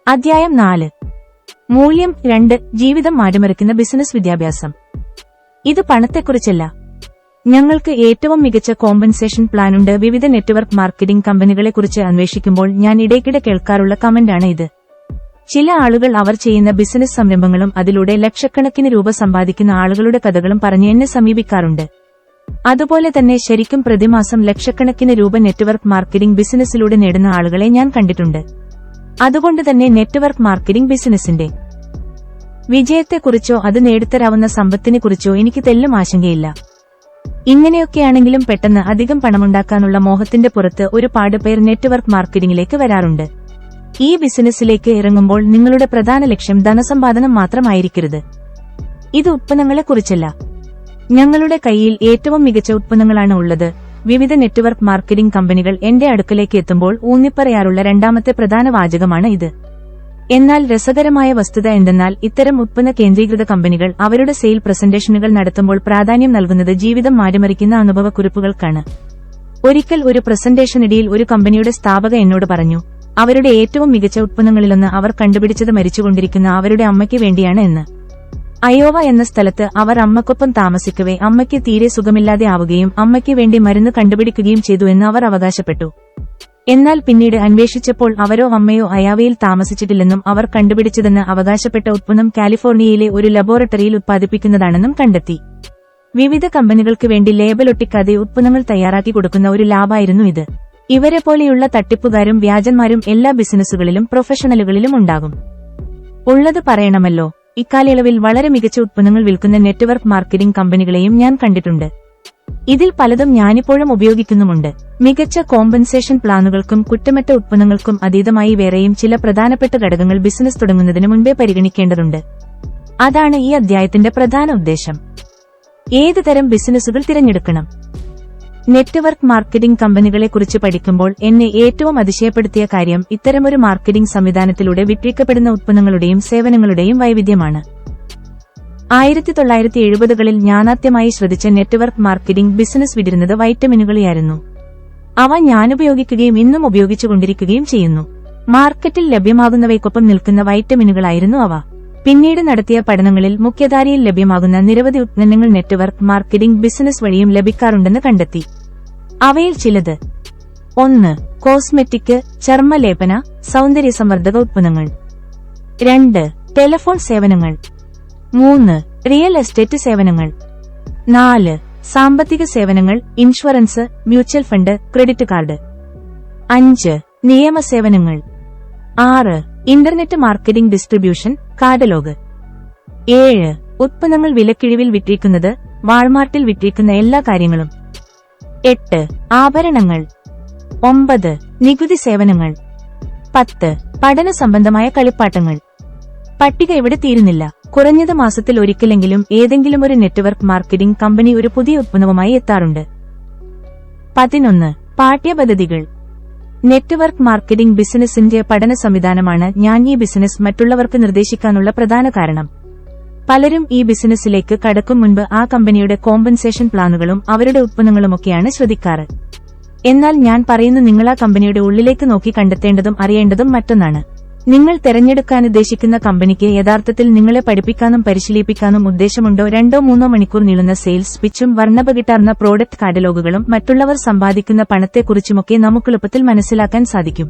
അധ്യായം 4. മൂല്യം 2. ജീവിതം മാറ്റിമറിക്കുന്ന ബിസിനസ് വിദ്യാഭ്യാസം. ഇത് പണത്തെക്കുറിച്ചല്ല. ഞങ്ങൾക്ക് ഏറ്റവും മികച്ച കോമ്പൻസേഷൻ പ്ലാനുണ്ട്. വിവിധ നെറ്റ്വർക്ക് മാർക്കറ്റിംഗ് കമ്പനികളെക്കുറിച്ച് അന്വേഷിക്കുമ്പോൾ ഞാൻ ഇടയ്ക്കിടെ കേൾക്കാറുള്ള കമന്റാണ് ഇത്. ചില ആളുകൾ അവർ ചെയ്യുന്ന ബിസിനസ് സംരംഭങ്ങളും അതിലൂടെ ലക്ഷക്കണക്കിന് രൂപ സമ്പാദിക്കുന്ന ആളുകളുടെ കഥകളും പറഞ്ഞ് എന്നെ സമീപിക്കാറുണ്ട്. അതുപോലെ തന്നെ ശരിക്കും പ്രതിമാസം ലക്ഷക്കണക്കിന് രൂപ നെറ്റ്വർക്ക് മാർക്കറ്റിംഗ് ബിസിനസ്സിലൂടെ നേടുന്ന ആളുകളെ ഞാൻ കണ്ടിട്ടുണ്ട്. അതുകൊണ്ട് തന്നെ നെറ്റ്വർക്ക് മാർക്കറ്റിംഗ് ബിസിനസിന്റെ വിജയത്തെക്കുറിച്ചോ അത് നേടിത്തരാവുന്ന സമ്പത്തിനെക്കുറിച്ചോ എനിക്ക് തെല്ലും ആശങ്കയില്ല. ഇങ്ങനെയൊക്കെയാണെങ്കിലും പെട്ടെന്ന് അധികം പണമുണ്ടാക്കാനുള്ള മോഹത്തിന്റെ പുറത്ത് ഒരുപാട് പേർ നെറ്റ്വർക്ക് മാർക്കറ്റിംഗിലേക്ക് വരാറുണ്ട്. ഈ ബിസിനസ്സിലേക്ക് ഇറങ്ങുമ്പോൾ നിങ്ങളുടെ പ്രധാന ലക്ഷ്യം ധനസമ്പാദനം മാത്രമായിരിക്കരുത്. ഇത് ഉത്പന്നങ്ങളെക്കുറിച്ചല്ല. ഞങ്ങളുടെ കയ്യിൽ ഏറ്റവും മികച്ച ഉത്പന്നങ്ങളാണ് ഉള്ളത്. വിവിധ നെറ്റ്വർക്ക് മാർക്കറ്റിംഗ് കമ്പനികൾ എന്റെ അടുക്കലേക്ക് എത്തുമ്പോൾ ഊന്നിപ്പറയാറുള്ള രണ്ടാമത്തെ പ്രധാന വാചകമാണ് ഇത്. എന്നാൽ രസകരമായ വസ്തുത എന്തെന്നാൽ ഇത്തരം ഉത്പന്ന കേന്ദ്രീകൃത കമ്പനികൾ അവരുടെ സെയിൽ പ്രസന്റേഷനുകൾ നടത്തുമ്പോൾ പ്രാധാന്യം നൽകുന്നത് ജീവിതം മാറ്റിമറിക്കുന്ന അനുഭവക്കുറിപ്പുകൾക്കാണ്. ഒരിക്കൽ ഒരു പ്രസന്റേഷനിടയിൽ ഒരു കമ്പനിയുടെ സ്ഥാപക എന്നോട് പറഞ്ഞു, അവരുടെ ഏറ്റവും മികച്ച ഉത്പന്നങ്ങളിലൊന്ന് അവർ കണ്ടുപിടിച്ചത് മരിച്ചുകൊണ്ടിരിക്കുന്ന അവരുടെ അമ്മയ്ക്ക് വേണ്ടിയാണ് എന്ന്. അയോവ എന്ന സ്ഥലത്ത് അവർ അമ്മയ്ക്കൊപ്പം താമസിക്കവേ അമ്മയ്ക്ക് തീരെ സുഖമില്ലാതെ ആവുകയും അമ്മയ്ക്ക് വേണ്ടി മരുന്ന് കണ്ടുപിടിക്കുകയും ചെയ്തു എന്ന് അവർ അവകാശപ്പെട്ടു. എന്നാൽ പിന്നീട് അന്വേഷിച്ചപ്പോൾ അവരോ അമ്മയോ അയോവയിൽ താമസിച്ചിട്ടില്ലെന്നും അവർ കണ്ടുപിടിച്ചതെന്ന് അവകാശപ്പെട്ട ഉത്പന്നം കാലിഫോർണിയയിലെ ഒരു ലബോറട്ടറിയിൽ ഉത്പാദിപ്പിക്കുന്നതാണെന്നും കണ്ടെത്തി. വിവിധ കമ്പനികൾക്ക് വേണ്ടി ലേബലൊട്ടിക്കാതെ ഉത്പന്നങ്ങൾ തയ്യാറാക്കി കൊടുക്കുന്ന ഒരു ലാബായിരുന്നു ഇത്. ഇവരെ പോലെയുള്ള തട്ടിപ്പുകാരും വ്യാജന്മാരും എല്ലാ ബിസിനസ്സുകളിലും പ്രൊഫഷണലുകളിലും ഉണ്ടാകും. ഉള്ളത് പറയണമല്ലോ, ഇക്കാലയളവിൽ വളരെ മികച്ച ഉത്പന്നങ്ങൾ വിൽക്കുന്ന നെറ്റ്വർക്ക് മാർക്കറ്റിംഗ് കമ്പനികളെയും ഞാൻ കണ്ടിട്ടുണ്ട്. ഇതിൽ പലതും ഞാനിപ്പോഴും ഉപയോഗിക്കുന്നുമുണ്ട്. മികച്ച കോമ്പൻസേഷൻ പ്ലാനുകൾക്കും കുറ്റമറ്റ ഉത്പന്നങ്ങൾക്കും അതീതമായി വേറെയും ചില പ്രധാനപ്പെട്ട ഘടകങ്ങൾ ബിസിനസ് തുടങ്ങുന്നതിന് മുൻപേ പരിഗണിക്കേണ്ടതുണ്ട്. അതാണ് ഈ അധ്യായത്തിന്റെ പ്രധാന ഉദ്ദേശം. ഏത് തരം ബിസിനസ്സുകൾ തിരഞ്ഞെടുക്കണം? നെറ്റ്വർക്ക് മാർക്കറ്റിംഗ് കമ്പനികളെക്കുറിച്ച് പഠിക്കുമ്പോൾ എന്നെ ഏറ്റവും അതിശയപ്പെടുത്തിയ കാര്യം ഇത്തരമൊരു മാർക്കറ്റിംഗ് സംവിധാനത്തിലൂടെ വിറ്റഴിക്കപ്പെടുന്ന ഉത്പന്നങ്ങളുടെയും സേവനങ്ങളുടെയും വൈവിധ്യമാണ്. 1970കളിൽ ഞാനാദ്യമായി ശ്രദ്ധിച്ച നെറ്റ്വർക്ക് മാർക്കറ്റിംഗ് ബിസിനസ് വിട്ടിരുന്നത് വൈറ്റമിനുകളെയായിരുന്നു. അവ ഞാനുപയോഗിക്കുകയും ഇന്നും ഉപയോഗിച്ചുകൊണ്ടിരിക്കുകയും ചെയ്യുന്നു. മാർക്കറ്റിൽ ലഭ്യമാകുന്നവയ്ക്കൊപ്പം നിൽക്കുന്ന വൈറ്റമിനുകളായിരുന്നു അവ. പിന്നീട് നടത്തിയ പഠനങ്ങളിൽ മുഖ്യധാരയിൽ ലഭ്യമാകുന്ന നിരവധി ഉത്പന്നങ്ങൾ നെറ്റ്വർക്ക് മാർക്കറ്റിംഗ് ബിസിനസ് വഴിയും ലഭിക്കാറുണ്ടെന്ന് കണ്ടെത്തി. അവയിൽ ചിലത്: 1. കോസ്മെറ്റിക്, ചർമ്മലേപന, സൗന്ദര്യസംവർദ്ധക ഉത്പന്നങ്ങൾ. 2. ടെലിഫോൺ സേവനങ്ങൾ. 3. റിയൽ എസ്റ്റേറ്റ് സേവനങ്ങൾ. 4. സാമ്പത്തിക സേവനങ്ങൾ, insurance, mutual fund, credit card. 5. നിയമ സേവനങ്ങൾ. 6. Internet marketing, distribution, catalogue. 7. ഉത്പന്നങ്ങൾ വിലക്കിഴിവിൽ വിറ്റഴിക്കുന്നത്, വാൾമാർട്ടിൽ വിറ്റഴിക്കുന്ന എല്ലാ കാര്യങ്ങളും. 8. ആഭരണങ്ങൾ. 9. നികുതി സേവനങ്ങൾ. 10. പഠന സംബന്ധമായ കളിപ്പാട്ടങ്ങൾ. പട്ടിക ഇവിടെ തീരുന്നില്ല. കുറഞ്ഞത് മാസത്തിൽ ഒരിക്കലെങ്കിലും ഏതെങ്കിലും ഒരു നെറ്റ്വർക്ക് മാർക്കറ്റിംഗ് കമ്പനി ഒരു പുതിയ ഉത്പന്നവുമായി എത്താറുണ്ട്. 11. പാഠ്യപദ്ധതികൾ. നെറ്റ്വർക്ക് മാർക്കറ്റിംഗ് ബിസിനസിന്റെ പഠന സംവിധാനമാണ് ഞാൻ ഈ ബിസിനസ് മറ്റുള്ളവർക്ക് നിർദ്ദേശിക്കാനുള്ള പ്രധാന കാരണം. പലരും ഈ ബിസിനസ്സിലേക്ക് കടക്കും മുൻപ് ആ കമ്പനിയുടെ കോമ്പൻസേഷൻ പ്ലാനുകളും അവരുടെ ഉത്പന്നങ്ങളുമൊക്കെയാണ് ശ്രദ്ധിക്കാറ്. എന്നാൽ ഞാൻ പറയുന്നു, നിങ്ങൾ ആ കമ്പനിയുടെ ഉള്ളിലേക്ക് നോക്കി കണ്ടെത്തേണ്ടതും അറിയേണ്ടതും മറ്റൊന്നാണ്. നിങ്ങൾ തെരഞ്ഞെടുക്കാനുദ്ദേശിക്കുന്ന കമ്പനിക്ക് യഥാർത്ഥത്തിൽ നിങ്ങളെ പഠിപ്പിക്കാനും പരിശീലിപ്പിക്കാനും ഉദ്ദേശമുണ്ടോ? 2-3 മണിക്കൂർ നീളുന്ന സെയിൽസ് പിച്ചും വർണ്ണപകിട്ടാർന്ന പ്രോഡക്റ്റ് കാറ്റലോഗുകളും മറ്റുള്ളവർ സമ്പാദിക്കുന്ന പണത്തെക്കുറിച്ചുമൊക്കെ നമുക്കെളുപ്പത്തിൽ മനസ്സിലാക്കാൻ സാധിക്കും.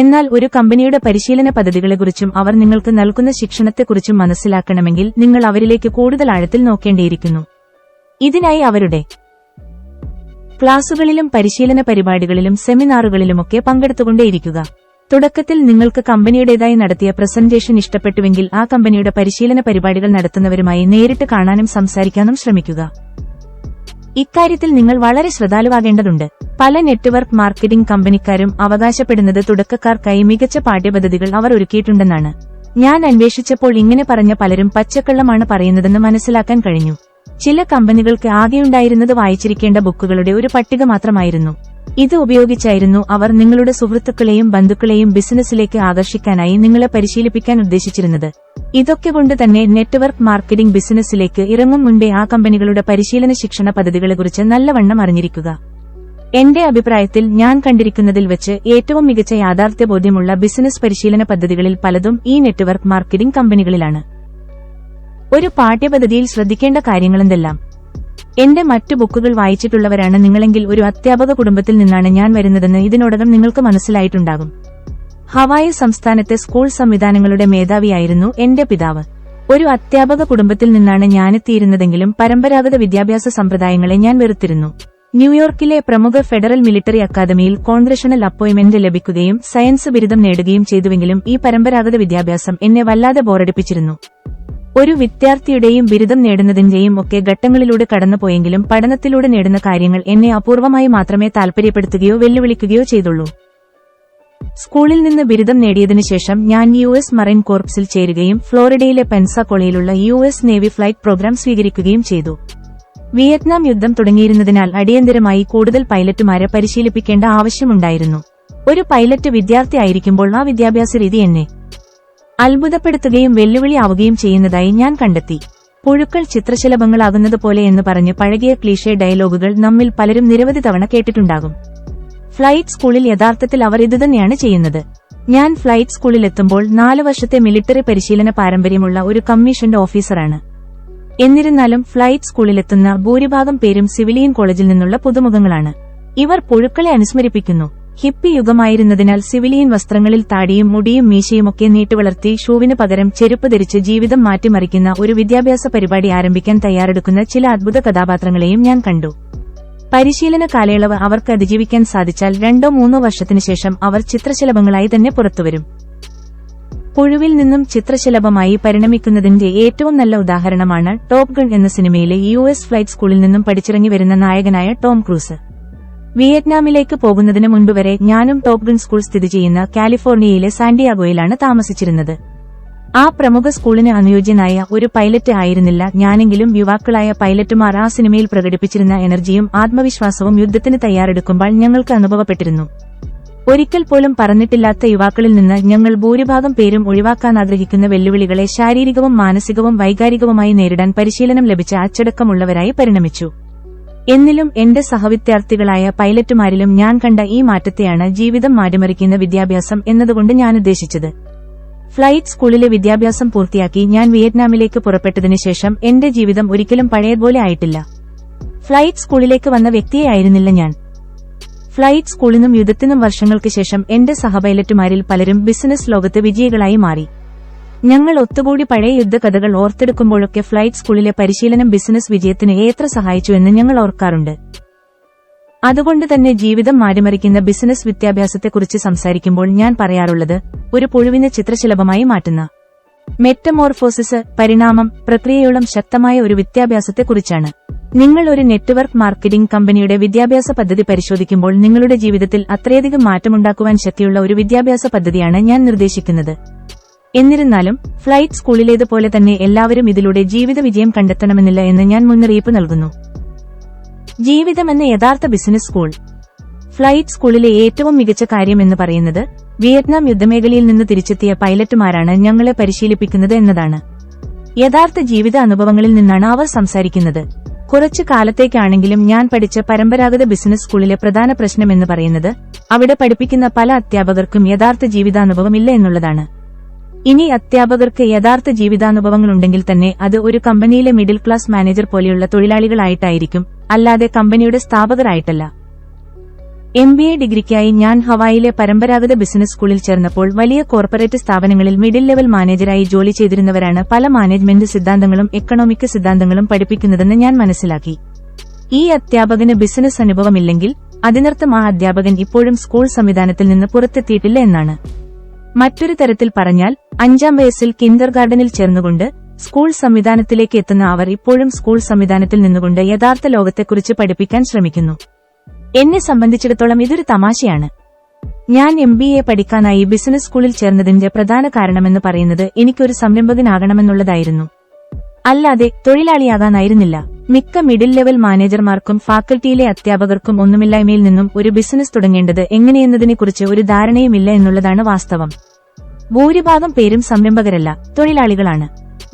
എന്നാൽ ഒരു കമ്പനിയുടെ പരിശീലന പദ്ധതികളെക്കുറിച്ചും അവർ നിങ്ങൾക്ക് നൽകുന്ന ശിക്ഷണത്തെക്കുറിച്ചും മനസ്സിലാക്കണമെങ്കിൽ നിങ്ങൾ അവരിലേക്ക് കൂടുതൽ ആഴത്തിൽ നോക്കേണ്ടിയിരിക്കുന്നു. ഇതിനായി അവരുടെ ക്ലാസുകളിലും പരിശീലന പരിപാടികളിലും സെമിനാറുകളിലുമൊക്കെ പങ്കെടുത്തുകൊണ്ടേയിരിക്കുക. തുടക്കത്തിൽ നിങ്ങൾക്ക് കമ്പനിയുടേതായി നടത്തിയ പ്രസന്റേഷൻ ഇഷ്ടപ്പെട്ടുവെങ്കിൽ ആ കമ്പനിയുടെ പരിശീലന പരിപാടികൾ നടത്തുന്നവരുമായി നേരിട്ട് കാണാനും സംസാരിക്കാനും ശ്രമിക്കുക. ഇക്കാര്യത്തിൽ നിങ്ങൾ വളരെ ശ്രദ്ധാലുവാകേണ്ടതുണ്ട്. പല നെറ്റ്വർക്ക് മാർക്കറ്റിംഗ് കമ്പനിക്കാരും അവകാശപ്പെടുന്നത് തുടക്കക്കാർക്കായി മികച്ച പാഠ്യപദ്ധതികൾ അവർ ഒരുക്കിയിട്ടുണ്ടെന്നാണ്. ഞാൻ അന്വേഷിച്ചപ്പോൾ ഇങ്ങനെ പറഞ്ഞ പലരും പച്ചക്കള്ളമാണ് പറയുന്നതെന്ന് മനസ്സിലാക്കാൻ കഴിഞ്ഞു. ചില കമ്പനികൾക്ക് ആകെയുണ്ടായിരുന്നത് വായിച്ചിരിക്കേണ്ട ബുക്കുകളുടെ ഒരു പട്ടിക മാത്രമായിരുന്നു. ഇത് ഉപയോഗിച്ചായിരുന്നു അവർ നിങ്ങളുടെ സുഹൃത്തുക്കളെയും ബന്ധുക്കളെയും ബിസിനസ്സിലേക്ക് ആകർഷിക്കാനായി നിങ്ങളെ പരിശീലിപ്പിക്കാൻ ഉദ്ദേശിച്ചിരുന്നത്. ഇതൊക്കെ കൊണ്ട് തന്നെ നെറ്റ്വർക്ക് മാർക്കറ്റിംഗ് ബിസിനസ്സിലേക്ക് ഇറങ്ങും മുൻപേ ആ കമ്പനികളുടെ പരിശീലന ശിക്ഷണ പദ്ധതികളെക്കുറിച്ച് നല്ലവണ്ണം അറിഞ്ഞിരിക്കുക. എന്റെ അഭിപ്രായത്തിൽ ഞാൻ കണ്ടിരിക്കുന്നതിൽ വെച്ച് ഏറ്റവും മികച്ച യാഥാർത്ഥ്യബോധ്യമുള്ള ബിസിനസ് പരിശീലന പദ്ധതികളിൽ പലതും ഈ നെറ്റ്വർക്ക് മാർക്കറ്റിംഗ് കമ്പനികളിലാണ്. ഒരു പാഠ്യപദ്ധതിയിൽ ശ്രദ്ധിക്കേണ്ട കാര്യങ്ങളെന്തെല്ലാം? എന്റെ മറ്റു ബുക്കുകൾ വായിച്ചിട്ടുള്ളവരാണ് നിങ്ങളെങ്കിൽ ഒരു അധ്യാപക കുടുംബത്തിൽ നിന്നാണ് ഞാൻ വരുന്നതെന്ന് ഇതിനോടകം നിങ്ങൾക്ക് മനസ്സിലായിട്ടുണ്ടാകും. ഹവായി സംസ്ഥാനത്തെ സ്കൂൾ സംവിധാനങ്ങളുടെ മേധാവിയായിരുന്നു എന്റെ പിതാവ്. ഒരു അധ്യാപക കുടുംബത്തിൽ നിന്നാണ് ഞാനെത്തിയിരുന്നതെങ്കിലും പരമ്പരാഗത വിദ്യാഭ്യാസ സമ്പ്രദായങ്ങളെ ഞാൻ വെറുത്തിരുന്നു. ന്യൂയോർക്കിലെ പ്രമുഖ ഫെഡറൽ മിലിറ്ററി അക്കാദമിയിൽ കോൺഗ്രഷണൽ അപ്പോയിന്റ്മെന്റ് ലഭിക്കുകയും സയൻസ് ബിരുദം നേടുകയും ചെയ്തുവെങ്കിലും ഈ പരമ്പരാഗത വിദ്യാഭ്യാസം എന്നെ വല്ലാതെ ബോറടിപ്പിച്ചിരുന്നു. ഒരു വിദ്യാർത്ഥിയുടെയും ബിരുദം നേടുന്നതിന്റെയും ഒക്കെ ഘട്ടങ്ങളിലൂടെ കടന്നുപോയെങ്കിലും പഠനത്തിലൂടെ നേടുന്ന കാര്യങ്ങൾ എന്നെ അപൂർവമായി മാത്രമേ താൽപര്യപ്പെടുത്തുകയോ വെല്ലുവിളിക്കുകയോ ചെയ്തുള്ളൂ. സ്കൂളിൽ നിന്ന് ബിരുദം നേടിയതിനുശേഷം ഞാൻ US മറൈൻ കോർപ്സിൽ ചേരുകയും ഫ്ലോറിഡയിലെ പെൻസാകോളയിലുള്ള US നേവി ഫ്ലൈറ്റ് പ്രോഗ്രാം സ്വീകരിക്കുകയും ചെയ്തു. വിയറ്റ്നാം യുദ്ധം തുടങ്ങിയിരുന്നതിനാൽ അടിയന്തരമായി കൂടുതൽ പൈലറ്റുമാരെ പരിശീലിപ്പിക്കേണ്ട ആവശ്യമുണ്ടായിരുന്നു. ഒരു പൈലറ്റ് വിദ്യാർത്ഥി ആയിരിക്കുമ്പോൾ ആ വിദ്യാഭ്യാസ രീതി എന്നെ അത്ഭുതപ്പെടുത്തുകയും വെല്ലുവിളിയാവുകയും ചെയ്യുന്നതായി ഞാൻ കണ്ടെത്തി. പുഴുക്കൾ ചിത്രശലഭങ്ങളാകുന്നതുപോലെ എന്ന് പറഞ്ഞ് പഴകിയ ക്ലീഷേ ഡയലോഗുകൾ നമ്മിൽ പലരും നിരവധി തവണ കേട്ടിട്ടുണ്ടാകും. ഫ്ലൈറ്റ് സ്കൂളിൽ യഥാർത്ഥത്തിൽ അവർ ഇതുതന്നെയാണ് ചെയ്യുന്നത്. ഞാൻ ഫ്ലൈറ്റ് സ്കൂളിലെത്തുമ്പോൾ 4 വർഷത്തെ മിലിറ്ററി പരിശീലന പാരമ്പര്യമുള്ള ഒരു കമ്മീഷൻഡ് ഓഫീസറാണ്. എന്നിരുന്നാലും ഫ്ലൈറ്റ് സ്കൂളിലെത്തുന്ന ഭൂരിഭാഗം പേരും സിവിലിയൻ കോളേജിൽ നിന്നുള്ള പുതുമുഖങ്ങളാണ്. ഇവർ പുഴുക്കളെ അനുസ്മരിപ്പിക്കുന്നു. ഹിപ്പി യുഗമായിരുന്നതിനാൽ സിവിലിയൻ വസ്ത്രങ്ങളിൽ താടിയും മുടിയും മീശയുമൊക്കെ നീട്ടിവളർത്തി ഷൂവിന് പകരം ചെരുപ്പ് ധരിച്ച് ജീവിതം മാറ്റിമറിക്കുന്ന ഒരു വിദ്യാഭ്യാസ പരിപാടി ആരംഭിക്കാൻ തയ്യാറെടുക്കുന്ന ചില അദ്ഭുത കഥാപാത്രങ്ങളെയും ഞാൻ കണ്ടു. പരിശീലന കാലയളവ് അവർക്ക് അതിജീവിക്കാൻ സാധിച്ചാൽ 2-3 വർഷത്തിനുശേഷം അവർ ചിത്രശലഭങ്ങളായി തന്നെ പുറത്തുവരും. പുഴുവിൽ നിന്നും ചിത്രശലഭമായി പരിണമിക്കുന്നതിന്റെ ഏറ്റവും നല്ല ഉദാഹരണമാണ് ടോപ്പ് ഗൺ എന്ന സിനിമയിലെ US ഫ്ലൈറ്റ് സ്കൂളിൽ നിന്നും പഠിച്ചിറങ്ങി വരുന്ന നായകനായ ടോം ക്രൂസ്. വിയറ്റ്നാമിലേക്ക് പോകുന്നതിന് മുൻപ് വരെ ഞാനും ടോപ്പ് ഗൺ സ്കൂൾ സ്ഥിതി ചെയ്യുന്ന കാലിഫോർണിയയിലെ സാന്റിയാഗോയിലാണ് താമസിച്ചിരുന്നത്. ആ പ്രമുഖ സ്കൂളിന് അനുയോജ്യനായ ഒരു പൈലറ്റ് ആയിരുന്നില്ല ഞാനെങ്കിലും യുവാക്കളായ പൈലറ്റുമാർ ആ സിനിമയിൽ പ്രകടിപ്പിച്ചിരുന്ന എനർജിയും ആത്മവിശ്വാസവും യുദ്ധത്തിന് തയ്യാറെടുക്കുമ്പോൾ ഞങ്ങൾക്ക് അനുഭവപ്പെട്ടിരുന്നു. ഒരിക്കൽ പോലും പറഞ്ഞിട്ടില്ലാത്ത യുവാക്കളിൽ നിന്ന് ഞങ്ങൾ ഭൂരിഭാഗം പേരും ഒഴിവാക്കാൻ ആഗ്രഹിക്കുന്ന വെല്ലുവിളികളെ ശാരീരികവും മാനസികവും വൈകാരികവുമായി നേരിടാൻ പരിശീലനം ലഭിച്ച അച്ചടക്കമുള്ളവരായി പരിണമിച്ചു. എന്നിലും എന്റെ സഹവിദ്യാർത്ഥികളായ പൈലറ്റുമാരിലും ഞാൻ കണ്ട ഈ മാറ്റത്തെയാണ് ജീവിതം മാറ്റിമറിക്കുന്ന വിദ്യാഭ്യാസം എന്നതുകൊണ്ട് ഞാനുദ്ദേശിച്ചത്. ഫ്ലൈറ്റ് സ്കൂളിലെ വിദ്യാഭ്യാസം പൂർത്തിയാക്കി ഞാൻ വിയറ്റ്നാമിലേക്ക് പുറപ്പെട്ടതിനുശേഷം എന്റെ ജീവിതം ഒരിക്കലും പഴയതുപോലെ ആയിട്ടില്ല. ഫ്ലൈറ്റ് സ്കൂളിലേക്ക് വന്ന വ്യക്തിയായിരുന്നില്ല ഞാൻ. ഫ്ലൈറ്റ് സ്കൂളിനും യുദ്ധത്തിനും വർഷങ്ങൾക്ക് ശേഷം എന്റെ സഹപൈലറ്റുമാരിൽ പലരും ബിസിനസ് ലോകത്ത് വിജയികളായി മാറി. ഞങ്ങൾ ഒത്തുകൂടി പഴയ യുദ്ധകഥകൾ ഓർത്തെടുക്കുമ്പോഴൊക്കെ ഫ്ലൈറ്റ് സ്കൂളിലെ പരിശീലനം ബിസിനസ് വിജയത്തിന് എത്ര സഹായിച്ചു എന്ന് ഞങ്ങൾ ഓർക്കാറുണ്ട്. അതുകൊണ്ട് തന്നെ ജീവിതം മാറ്റിമറിക്കുന്ന ബിസിനസ് വിദ്യാഭ്യാസത്തെക്കുറിച്ച് സംസാരിക്കുമ്പോൾ ഞാൻ പറയാറുള്ളത് ഒരു പുഴുവിനെ ചിത്രശലഭമായി മാറ്റുന്ന മെറ്റമോർഫോസിസ് പരിണാമം പ്രക്രിയയോളം ശക്തമായ ഒരു വിദ്യാഭ്യാസത്തെക്കുറിച്ചാണ്. നിങ്ങൾ ഒരു നെറ്റ്വർക്ക് മാർക്കറ്റിംഗ് കമ്പനിയുടെ വിദ്യാഭ്യാസ പദ്ധതി പരിശോധിക്കുമ്പോൾ നിങ്ങളുടെ ജീവിതത്തിൽ അത്രയധികം മാറ്റമുണ്ടാക്കുവാൻ ശക്തിയുള്ള ഒരു വിദ്യാഭ്യാസ പദ്ധതിയാണ് ഞാൻ നിർദ്ദേശിക്കുന്നത്. എന്നിരുന്നാലും ഫ്ലൈറ്റ് സ്കൂളിലേതുപോലെ തന്നെ എല്ലാവരും ഇതിലൂടെ ജീവിത വിജയം കണ്ടെത്തണമെന്നില്ല എന്ന് ഞാൻ മുന്നറിയിപ്പ് നൽകുന്നു. ജീവിതമെന്ന യഥാർത്ഥ ബിസിനസ് സ്കൂൾ. ഫ്ലൈറ്റ് സ്കൂളിലെ ഏറ്റവും മികച്ച കാര്യം എന്ന് പറയുന്നത് വിയറ്റ്നാം യുദ്ധമേഖലയിൽ നിന്ന് തിരിച്ചെത്തിയ പൈലറ്റുമാരാണ് ഞങ്ങളെ പരിശീലിപ്പിക്കുന്നത് എന്നതാണ്. യഥാർത്ഥ ജീവിത അനുഭവങ്ങളിൽ നിന്നാണ് അവർ സംസാരിക്കുന്നത്. കുറച്ചു കാലത്തേക്കാണെങ്കിലും ഞാൻ പഠിച്ച പരമ്പരാഗത ബിസിനസ് സ്കൂളിലെ പ്രധാന പ്രശ്നമെന്ന് പറയുന്നത് അവിടെ പഠിപ്പിക്കുന്ന പല അധ്യാപകർക്കും യഥാർത്ഥ ജീവിതാനുഭവമില്ല എന്നുള്ളതാണ്. ഇനി അധ്യാപകർക്ക് യഥാർത്ഥ ജീവിതാനുഭവങ്ങളുണ്ടെങ്കിൽ തന്നെ അത് ഒരു കമ്പനിയിലെ മിഡിൽ ക്ലാസ് മാനേജർ പോലെയുള്ള തൊഴിലാളികളായിട്ടായിരിക്കും, അല്ലാതെ കമ്പനിയുടെ സ്ഥാപകരായിട്ടല്ല. MBA ഡിഗ്രിക്കായി ഞാൻ ഹവായിലെ പരമ്പരാഗത ബിസിനസ് സ്കൂളിൽ ചേർന്നപ്പോൾ വലിയ കോർപ്പറേറ്റ് സ്ഥാപനങ്ങളിൽ മിഡിൽ ലെവൽ മാനേജരായി ജോലി ചെയ്തിരുന്നവരാണ് പല മാനേജ്മെന്റ് സിദ്ധാന്തങ്ങളും എക്കണോമിക് സിദ്ധാന്തങ്ങളും പഠിപ്പിക്കുന്നതെന്ന് ഞാൻ മനസ്സിലാക്കി. ഈ അധ്യാപകന് ബിസിനസ് അനുഭവമില്ലെങ്കിൽ അതിനർത്ഥം ആ അധ്യാപകൻ ഇപ്പോഴും സ്കൂൾ സംവിധാനത്തിൽ നിന്ന് പുറത്തെത്തിയിട്ടില്ല എന്നാണ്. മറ്റൊരു തരത്തിൽ പറഞ്ഞാൽ 5ാം വയസ്സിൽ കിൻഡർഗാർഡനിൽ ചേർന്നുകൊണ്ട് സ്കൂൾ സംവിധാനത്തിലേക്ക് എത്തുന്ന അവർ ഇപ്പോഴും സ്കൂൾ സംവിധാനത്തിൽ നിന്നുകൊണ്ട് യഥാർത്ഥ ലോകത്തെക്കുറിച്ച് പഠിപ്പിക്കാൻ ശ്രമിക്കുന്നു. എന്നെ സംബന്ധിച്ചിടത്തോളം ഇതൊരു തമാശയാണ്. ഞാൻ MBA പഠിക്കാനായി ബിസിനസ് സ്കൂളിൽ ചേർന്നതിന്റെ പ്രധാന കാരണമെന്ന് പറയുന്നത് എനിക്കൊരു സംരംഭകനാകണമെന്നുള്ളതായിരുന്നു, അല്ലാതെ തൊഴിലാളിയാകാനായിരുന്നില്ല. മിക്ക മിഡിൽ ലെവൽ മാനേജർമാർക്കും ഫാക്കൽറ്റിയിലെ അധ്യാപകർക്കും ഒന്നുമില്ലായ്മയിൽ നിന്നും ഒരു ബിസിനസ് തുടങ്ങേണ്ടത് എങ്ങനെയെന്നതിനെക്കുറിച്ച് ഒരു ധാരണയുമില്ല എന്നുള്ളതാണ് വാസ്തവം. ഭൂരിഭാഗം പേരും സംരംഭകരല്ല, തൊഴിലാളികളാണ്.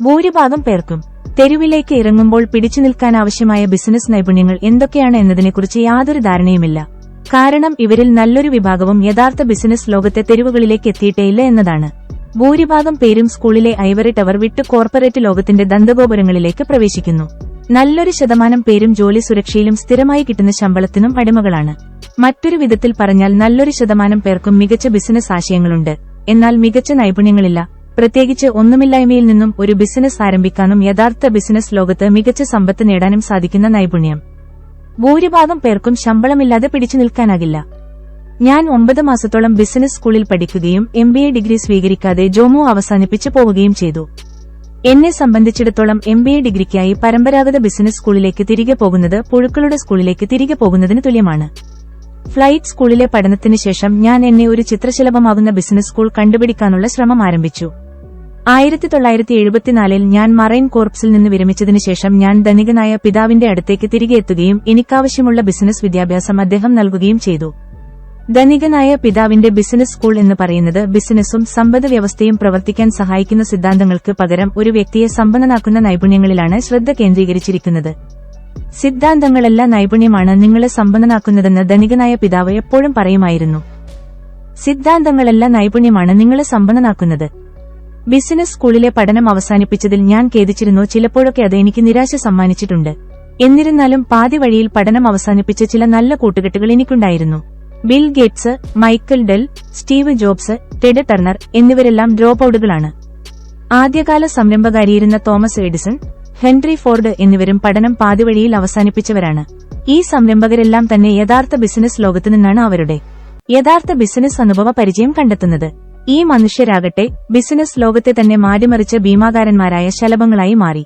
ഭൂരിഭാഗം പേർക്കും തെരുവിലേക്ക് ഇറങ്ങുമ്പോൾ പിടിച്ചു നിൽക്കാനാവശ്യമായ ബിസിനസ് നൈപുണ്യങ്ങൾ എന്തൊക്കെയാണ് എന്നതിനെക്കുറിച്ച് യാതൊരു ധാരണയുമില്ല. കാരണം ഇവരിൽ നല്ലൊരു വിഭാഗവും യഥാർത്ഥ ബിസിനസ് ലോകത്തെ തെരുവുകളിലേക്ക് എത്തിയിട്ടേയില്ല എന്നതാണ്. ഭൂരിഭാഗം പേരും സ്കൂളിലെ ഐവറി ടവർ വിട്ട് കോർപ്പറേറ്റ് ലോകത്തിന്റെ ദന്തഗോപുരങ്ങളിലേക്ക് പ്രവേശിക്കുന്നു. നല്ലൊരു ശതമാനം പേരും ജോലി സുരക്ഷയിലും സ്ഥിരമായി കിട്ടുന്ന ശമ്പളത്തിനും അടിമകളാണ്. മറ്റൊരു വിധത്തിൽ പറഞ്ഞാൽ നല്ലൊരു ശതമാനം പേർക്കും മികച്ച ബിസിനസ് ആശയങ്ങളുണ്ട്, എന്നാൽ മികച്ച നൈപുണ്യങ്ങളില്ല. പ്രത്യേകിച്ച് ഒന്നുമില്ലായ്മയിൽ നിന്നും ഒരു ബിസിനസ് ആരംഭിക്കാനും യഥാർത്ഥ ബിസിനസ് ലോകത്ത് മികച്ച സമ്പത്ത് നേടാനും സാധിക്കുന്ന നൈപുണ്യം ഭൂരിഭാഗം പേർക്കും ശമ്പളമില്ലാതെ പിടിച്ചു നിൽക്കാനാകില്ല. ഞാൻ 9 മാസത്തോളം ബിസിനസ് സ്കൂളിൽ പഠിക്കുകയും MBA ഡിഗ്രി സ്വീകരിക്കാതെ ജോമോ അവസാനിപ്പിച്ചു പോവുകയും ചെയ്തു. എന്നെ സംബന്ധിച്ചിടത്തോളം MBA ഡിഗ്രിക്കായി പരമ്പരാഗത ബിസിനസ് സ്കൂളിലേക്ക് തിരികെ പോകുന്നത് പുഴുക്കളുടെ സ്കൂളിലേക്ക് തിരികെ പോകുന്നതിന് തുല്യമാണ്. ഫ്ലൈറ്റ് സ്കൂളിലെ പഠനത്തിന് ശേഷം ഞാൻ എന്നെ ഒരു ചിത്രശലഭമാകുന്ന ബിസിനസ് സ്കൂൾ കണ്ടുപിടിക്കാനുള്ള ശ്രമം ആരംഭിച്ചു. 1974-ൽ ഞാൻ മറൈൻ കോർപ്സിൽ നിന്ന് വിരമിച്ചതിനു ശേഷം ഞാൻ ധനികനായ പിതാവിന്റെ അടുത്തേക്ക് തിരികെ എത്തുകയും എനിക്കാവശ്യമുള്ള ബിസിനസ് വിദ്യാഭ്യാസം അദ്ദേഹം നൽകുകയും ചെയ്തു. ധനികനായ പിതാവിന്റെ ബിസിനസ് സ്കൂൾ എന്ന് പറയുന്നത് ബിസിനസ്സും സമ്പദ് വ്യവസ്ഥയും പ്രവർത്തിക്കാൻ സഹായിക്കുന്ന സിദ്ധാന്തങ്ങൾക്ക് പകരം ഒരു വ്യക്തിയെ സമ്പന്നനാക്കുന്ന നൈപുണ്യങ്ങളിലാണ് ശ്രദ്ധ കേന്ദ്രീകരിച്ചിരിക്കുന്നത്. സിദ്ധാന്തങ്ങളല്ല നൈപുണ്യമാണ് നിങ്ങളെ സമ്പന്നനാക്കുന്നതെന്ന് ധനികനായ പിതാവ് എപ്പോഴും പറയുമായിരുന്നു. സിദ്ധാന്തങ്ങളല്ല നൈപുണ്യമാണ് നിങ്ങളെ സമ്പന്നനാക്കുന്നത്. ബിസിനസ് സ്കൂളിലെ പഠനം അവസാനിപ്പിച്ചതിൽ ഞാൻ ഖേദിച്ചിരുന്നു. ചിലപ്പോഴൊക്കെ അത് എനിക്ക് നിരാശ സമ്മാനിച്ചിട്ടുണ്ട്. എന്നിരുന്നാലും പാതി വഴിയിൽ പഠനം അവസാനിപ്പിച്ച ചില നല്ല കൂട്ടുകെട്ടുകൾ എനിക്കുണ്ടായിരുന്നു. Bill Gates, Michael Dell, Steve Jobs, Ted Turner എന്നിവരെല്ലാം ഡ്രോപ്പ് ഔട്ടുകളാണ്. ആദ്യകാല സംരംഭകാരിയിരുന്ന തോമസ് എഡിസൺ, ഹെൻറി ഫോർഡ് എന്നിവരും പഠനം പാതിവഴിയിൽ അവസാനിപ്പിച്ചവരാണ്. ഈ സംരംഭകരെല്ലാം തന്നെ യഥാർത്ഥ ബിസിനസ് ലോകത്തുനിന്നാണ് അവരുടെ യഥാർത്ഥ ബിസിനസ് അനുഭവ പരിചയം കണ്ടെത്തുന്നത്. ഈ മനുഷ്യരാകട്ടെ ബിസിനസ് ലോകത്തെ തന്നെ മാറ്റിമറിച്ച ഭീമാകാരന്മാരായ ശലഭങ്ങളായി മാറി.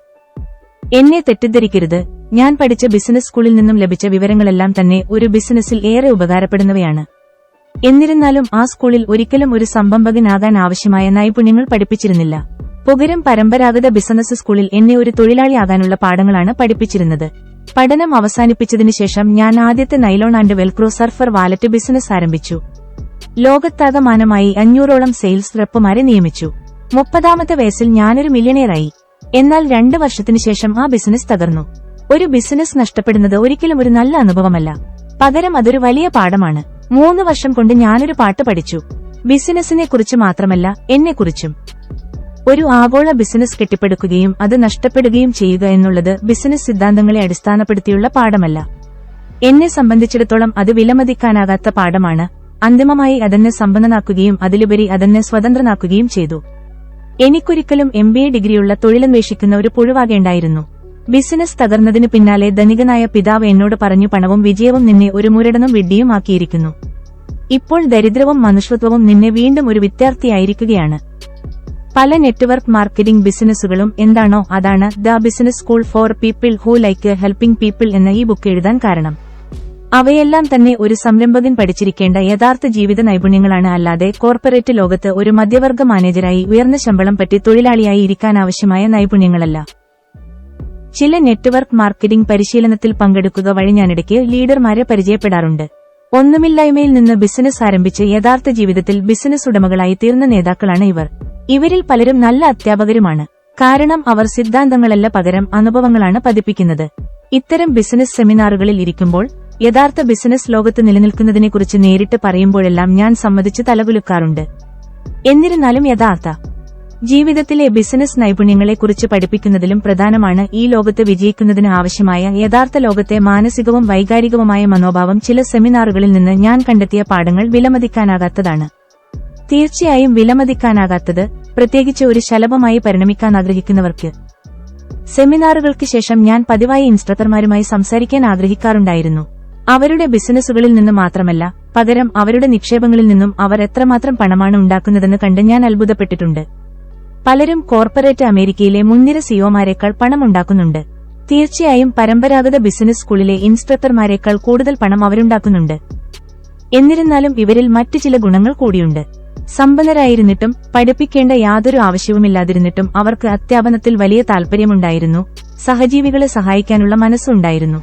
എന്നെ തെറ്റിദ്ധരിക്കരുത്, ഞാൻ പഠിച്ച ബിസിനസ് സ്കൂളിൽ നിന്നും ലഭിച്ച വിവരങ്ങളെല്ലാം തന്നെ ഒരു ബിസിനസ്സിൽ ഏറെ ഉപകാരപ്പെടുന്നവയാണ്. എന്നിരുന്നാലും ആ സ്കൂളിൽ ഒരിക്കലും ഒരു സംരംഭകനാകാൻ ആവശ്യമായ നൈപുണ്യങ്ങൾ പഠിപ്പിച്ചിരുന്നില്ല. പകരം പരമ്പരാഗത ബിസിനസ് സ്കൂളിൽ എന്നെ ഒരു തൊഴിലാളി ആകാനുള്ള പാഠങ്ങളാണ് പഠിപ്പിച്ചിരുന്നത്. പഠനം അവസാനിപ്പിച്ചതിനു ശേഷം ഞാൻ ആദ്യത്തെ nylon and Velcro surfer wallet business ആരംഭിച്ചു. ലോകത്താകമാനമായി 500ഓളം സെയിൽസ് റെപ്പുമാരെ നിയമിച്ചു. 30ാമത്തെ വയസ്സിൽ ഞാനൊരു മില്യണിയറായി. എന്നാൽ 2 വർഷത്തിനു ശേഷം ആ ബിസിനസ് തകർന്നു. ഒരു ബിസിനസ് നഷ്ടപ്പെടുന്നത് ഒരിക്കലും ഒരു നല്ല അനുഭവമല്ല, പകരം അതൊരു വലിയ പാഠമാണ്. 3 വർഷം കൊണ്ട് ഞാനൊരു പാട്ട് പഠിച്ചു. ബിസിനസിനെ കുറിച്ച് മാത്രമല്ല, എന്നെക്കുറിച്ചും. ഒരു ആഗോള ബിസിനസ് കെട്ടിപ്പടുക്കുകയും അത് നഷ്ടപ്പെടുകയും ചെയ്യുക എന്നുള്ളത് ബിസിനസ് സിദ്ധാന്തങ്ങളെ അടിസ്ഥാനപ്പെടുത്തിയുള്ള പാഠമല്ല. എന്നെ സംബന്ധിച്ചിടത്തോളം അത് വിലമതിക്കാനാകാത്ത പാഠമാണ്. അന്തിമമായി അതെന്നെ സമ്പന്നനാക്കുകയും അതിലുപരി അതെന്നെ സ്വതന്ത്രനാക്കുകയും ചെയ്തു. എനിക്കൊരിക്കലും MBA ഡിഗ്രിയുള്ള തൊഴിലന്വേഷിക്കുന്ന ഒരു പുഴുവാകേണ്ടായിരുന്നു. ബിസിനസ് തകർന്നതിനു പിന്നാലെ ധനികനായ പിതാവ് എന്നോട് പറഞ്ഞു, പണവും വിജയവും നിന്നെ ഒരു മുരടനും വിഡ്ഢിയും ആക്കിയിരിക്കുന്നു. ഇപ്പോൾ ദരിദ്രവും മനുഷ്യത്വവും നിന്നെ വീണ്ടും ഒരു വിദ്യാർത്ഥിയായിരിക്കുകയാണ്. പല നെറ്റ്വർക്ക് മാർക്കറ്റിംഗ് ബിസിനസ്സുകളും എന്താണോ അതാണ് the business school for people who like helping people എന്ന ഈ ബുക്ക് എഴുതാൻ കാരണം. അവയെല്ലാം തന്നെ ഒരു സംരംഭകൻ പഠിച്ചിരിക്കേണ്ട യഥാർത്ഥ ജീവിത നൈപുണ്യങ്ങളാണ്, അല്ലാതെ കോർപ്പറേറ്റ് ലോകത്ത് ഒരു മധ്യവർഗ മാനേജരായി ഉയർന്ന ശമ്പളം പറ്റി തൊഴിലാളിയായി ഇരിക്കാനാവശ്യമായ നൈപുണ്യങ്ങളല്ല. ചില നെറ്റ്വർക്ക് മാർക്കറ്റിംഗ് പരിശീലനത്തിൽ പങ്കെടുക്കുക വഴി ഞാനിടയ്ക്ക് ലീഡർമാരെ പരിചയപ്പെടാറുണ്ട്. ഒന്നുമില്ലായ്മയിൽ നിന്ന് ബിസിനസ് ആരംഭിച്ച് യഥാർത്ഥ ജീവിതത്തിൽ ബിസിനസ് ഉടമകളായി തീർന്ന നേതാക്കളാണ് ഇവർ. ഇവരിൽ പലരും നല്ല അധ്യാപകരുമാണ്. കാരണം അവർ സിദ്ധാന്തങ്ങളല്ല പകരം അനുഭവങ്ങളാണ് പതിപ്പിക്കുന്നത്. ഇത്തരം ബിസിനസ് സെമിനാറുകളിൽ ഇരിക്കുമ്പോൾ യഥാർത്ഥ ബിസിനസ് ലോകത്ത് നിലനിൽക്കുന്നതിനെക്കുറിച്ച് നേരിട്ട് പറയുമ്പോഴെല്ലാം ഞാൻ സമ്മതിച്ച് തലകുലുക്കാറുണ്ട്. എന്നിരുന്നാലും യഥാർത്ഥ ജീവിതത്തിലെ ബിസിനസ് നൈപുണ്യങ്ങളെക്കുറിച്ച് പഠിപ്പിക്കുന്നതിലും പ്രധാനമാണ് ഈ ലോകത്ത് വിജയിക്കുന്നതിന് ആവശ്യമായ യഥാർത്ഥ ലോകത്തെ മാനസികവും വൈകാരികവുമായ മനോഭാവം. ചില സെമിനാറുകളിൽ നിന്ന് ഞാൻ കണ്ടെത്തിയ പാഠങ്ങൾ വിലമതിക്കാനാകാത്തതാണ്. തീർച്ചയായും വിലമതിക്കാനാകാത്തത്, പ്രത്യേകിച്ച് ഒരു ശലഭമായി പരിണമിക്കാൻ ആഗ്രഹിക്കുന്നവർക്ക്. സെമിനാറുകൾക്ക് ശേഷം ഞാൻ പതിവായി ഇൻസ്ട്രക്ടർമാരുമായി സംസാരിക്കാൻ ആഗ്രഹിക്കാറുണ്ടായിരുന്നു. അവരുടെ ബിസിനസ്സുകളിൽ നിന്ന് മാത്രമല്ല, പകരം അവരുടെ നിക്ഷേപങ്ങളിൽ നിന്നും അവർ എത്രമാത്രം പണമാണ് ഉണ്ടാക്കുന്നതെന്ന് കണ്ട് ഞാൻ അത്ഭുതപ്പെട്ടിട്ടുണ്ട്. പലരും കോർപ്പറേറ്റ് അമേരിക്കയിലെ മുൻനിര സിഇഒമാരെക്കാൾ പണമുണ്ടാക്കുന്നുണ്ട്. തീർച്ചയായും പരമ്പരാഗത ബിസിനസ് സ്കൂളിലെ ഇൻസ്ട്രക്ടർമാരെക്കാൾ കൂടുതൽ പണം അവരുണ്ടാക്കുന്നുണ്ട്. എന്നിരുന്നാലും ഇവരിൽ മറ്റു ചില ഗുണങ്ങൾ കൂടിയുണ്ട്. സമ്പന്നരായിരുന്നിട്ടും പഠിപ്പിക്കേണ്ട യാതൊരു ആവശ്യവുമില്ലാതിരുന്നിട്ടും അവർക്ക് അധ്യാപനത്തിൽ വലിയ താൽപര്യമുണ്ടായിരുന്നു. സഹജീവികളെ സഹായിക്കാനുള്ള മനസ്സുണ്ടായിരുന്നു.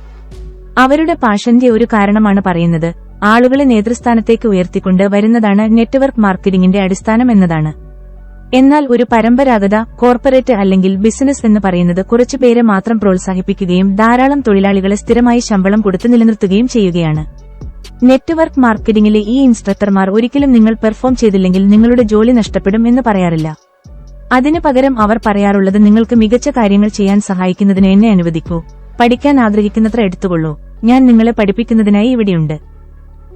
അവരുടെ പാഷന്റെ ഒരു കാരണമാണ് പറയുന്നത്. ആളുകളെ നേതൃസ്ഥാനത്തേക്ക് ഉയർത്തിക്കൊണ്ട് വരുന്നതാണ് നെറ്റ്വർക്ക് മാർക്കറ്റിംഗിന്റെ അടിസ്ഥാനം എന്നതാണ്. എന്നാൽ ഒരു പരമ്പരാഗത കോർപ്പറേറ്റ് അല്ലെങ്കിൽ ബിസിനസ് എന്ന് പറയുന്നത് കുറച്ചുപേരെ മാത്രം പ്രോത്സാഹിപ്പിക്കുകയും ധാരാളം തൊഴിലാളികളെ സ്ഥിരമായി ശമ്പളം കൊടുത്ത് നിലനിർത്തുകയും ചെയ്യുകയാണ്. നെറ്റ്വർക്ക് മാർക്കറ്റിംഗിലെ ഈ ഇൻസ്ട്രക്ടർമാർ ഒരിക്കലും നിങ്ങൾ പെർഫോം ചെയ്തില്ലെങ്കിൽ നിങ്ങളുടെ ജോലി നഷ്ടപ്പെടും എന്ന് പറയാറില്ല. അതിനു പകരം അവർ പറയാറുള്ളത് നിങ്ങൾക്ക് മികച്ച കാര്യങ്ങൾ ചെയ്യാൻ സഹായിക്കുന്നതിന് എന്നെ അനുവദിക്കൂ, പഠിക്കാൻ ആഗ്രഹിക്കുന്നത്ര എടുത്തുകൊള്ളൂ, ഞാൻ നിങ്ങളെ പഠിപ്പിക്കുന്നതിനായി ഇവിടെയുണ്ട്.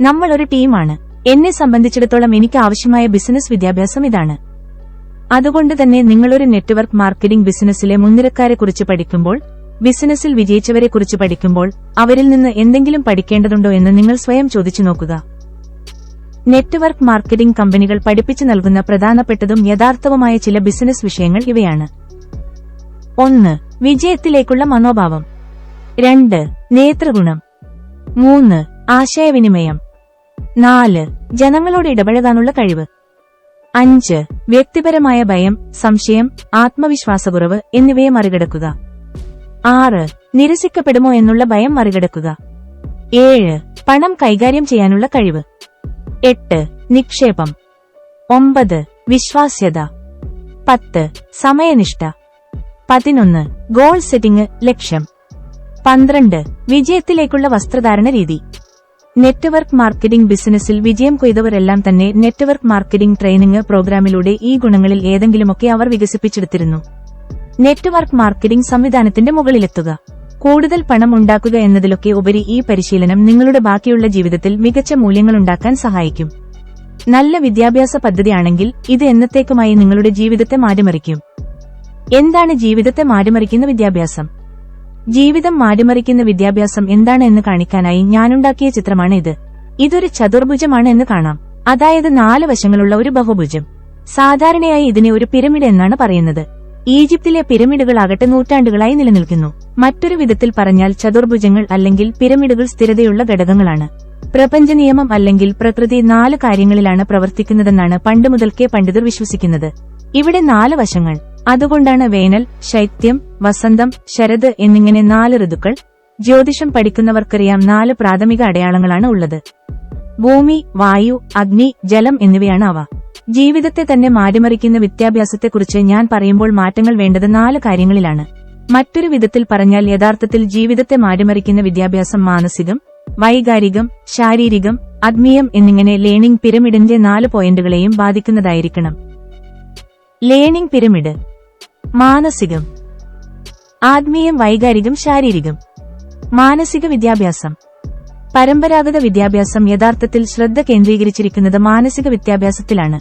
നമ്മൾ ഒരു ടീമാണ്. എന്നെ സംബന്ധിച്ചിടത്തോളം എനിക്ക് ആവശ്യമായ ബിസിനസ് വിദ്യാഭ്യാസം ഇതാണ്. അതുകൊണ്ട് തന്നെ നിങ്ങളൊരു നെറ്റ്വർക്ക് മാർക്കറ്റിംഗ് ബിസിനസ്സിലെ മുൻനിരക്കാരെക്കുറിച്ച് പഠിക്കുമ്പോൾ, ബിസിനസ്സിൽ വിജയിച്ചവരെക്കുറിച്ച് പഠിക്കുമ്പോൾ അവരിൽ നിന്ന് എന്തെങ്കിലും പഠിക്കേണ്ടതുണ്ടോ എന്ന് നിങ്ങൾ സ്വയം ചോദിച്ചു നോക്കുക. നെറ്റ്വർക്ക് മാർക്കറ്റിംഗ് കമ്പനികൾ പഠിപ്പിച്ചു നൽകുന്ന പ്രധാനപ്പെട്ടതും യഥാർത്ഥവുമായ ചില ബിസിനസ് വിഷയങ്ങൾ ഇവയാണ്. 1. വിജയത്തിലേക്കുള്ള മനോഭാവം. 2. നേതൃഗുണം. 3. ആശയവിനിമയം. 4. ജനങ്ങളോട് ഇടപഴകാനുള്ള കഴിവ്. 5. വ്യക്തിപരമായ ഭയം, സംശയം, ആത്മവിശ്വാസക്കുറവ് എന്നിവയെ മറികടക്കുക. 6. നിരസിക്കപ്പെടുമോ എന്നുള്ള ഭയം മറികടക്കുക. 7. പണം കൈകാര്യം ചെയ്യാനുള്ള കഴിവ്. 8. നിക്ഷേപം. 9. വിശ്വാസ്യത. 10. സമയനിഷ്ഠ. 11. ഗോൾ സെറ്റിംഗ്, ലക്ഷ്യം. 12. വിജയത്തിലേക്കുള്ള വസ്ത്രധാരണ രീതി. നെറ്റ്വർക്ക് മാർക്കറ്റിംഗ് ബിസിനസ്സിൽ വിജയം കൊയ്തവരെല്ലാം തന്നെ നെറ്റ്വർക്ക് മാർക്കറ്റിംഗ് ട്രെയിനിംഗ് പ്രോഗ്രാമിലൂടെ ഈ ഗുണങ്ങളിൽ ഏതെങ്കിലുമൊക്കെ അവർ വികസിപ്പിച്ചെടുത്തിരുന്നു. നെറ്റ്വർക്ക് മാർക്കറ്റിംഗ് സംവിധാനത്തിന്റെ മുകളിലെത്തുക, കൂടുതൽ പണം ഉണ്ടാക്കുക എന്നതിലൊക്കെ ഉപരി ഈ പരിശീലനം നിങ്ങളുടെ ബാക്കിയുള്ള ജീവിതത്തിൽ മികച്ച മൂല്യങ്ങളുണ്ടാക്കാൻ സഹായിക്കും. നല്ല വിദ്യാഭ്യാസ പദ്ധതിയാണെങ്കിൽ ഇത് എന്നത്തേക്കുമായി നിങ്ങളുടെ ജീവിതത്തെ മാറ്റിമറിക്കും. എന്താണ് ജീവിതത്തെ മാറ്റിമറിക്കുന്ന വിദ്യാഭ്യാസം? ജീവിതം മാറ്റിമറിക്കുന്ന വിദ്യാഭ്യാസം എന്താണ് എന്ന് കാണിക്കാനായി ഞാനുണ്ടാക്കിയ ചിത്രമാണ് ഇത്. ഇതൊരു ചതുർഭുജമാണ് എന്ന് കാണാം, അതായത് 4 വശങ്ങളുള്ള ഒരു ബഹുഭുജം. സാധാരണയായി ഇതിനെ ഒരു പിരമിഡ് എന്നാണ് പറയുന്നത്. ഈജിപ്തിലെ പിരമിഡുകളാകട്ടെ നൂറ്റാണ്ടുകളായി നിലനിൽക്കുന്നു. മറ്റൊരു വിധത്തിൽ പറഞ്ഞാൽ ചതുർഭുജങ്ങൾ അല്ലെങ്കിൽ പിരമിഡുകൾ സ്ഥിരതയുള്ള ഘടകങ്ങളാണ്. പ്രപഞ്ച നിയമം അല്ലെങ്കിൽ പ്രകൃതി 4 കാര്യങ്ങളിലാണ് പ്രവർത്തിക്കുന്നതെന്നാണ് പണ്ട് മുതൽക്കേ പണ്ഡിതർ വിശ്വസിക്കുന്നത്. ഇവിടെ 4 വശങ്ങൾ. അതുകൊണ്ടാണ് വേനൽ, ശൈത്യം, വസന്തം, ശരത് എന്നിങ്ങനെ 4 ഋതുക്കൾ. ജ്യോതിഷം പഠിക്കുന്നവർക്കറിയാം 4 പ്രാഥമിക അടയാളങ്ങളാണ് ഉള്ളത്. ഭൂമി, വായു, അഗ്നി, ജലം എന്നിവയാണ് അവ. ജീവിതത്തെ തന്നെ മാറ്റിമറിക്കുന്ന വിദ്യാഭ്യാസത്തെക്കുറിച്ച് ഞാൻ പറയുമ്പോൾ മാറ്റങ്ങൾ വേണ്ടത് 4 കാര്യങ്ങളിലാണ്. മറ്റൊരു വിധത്തിൽ പറഞ്ഞാൽ യഥാർത്ഥത്തിൽ ജീവിതത്തെ മാറ്റിമറിക്കുന്ന വിദ്യാഭ്യാസം മാനസികം, വൈകാരികം, ശാരീരികം, ആത്മീയം എന്നിങ്ങനെ ലേണിംഗ് പിരമിഡിന്റെ 4 പോയിന്റുകളെയും ബാധിക്കുന്നതായിരിക്കണം. Learning pyramid. മാനസികം, ആത്മീയം, വൈകാരികം, ശാരീരികം. മാനസിക വിദ്യാഭ്യാസം. പരമ്പരാഗത വിദ്യാഭ്യാസം യഥാർത്ഥത്തിൽ ശ്രദ്ധ കേന്ദ്രീകരിച്ചിരിക്കുന്നത് മാനസിക വിദ്യാഭ്യാസത്തിലാണ്.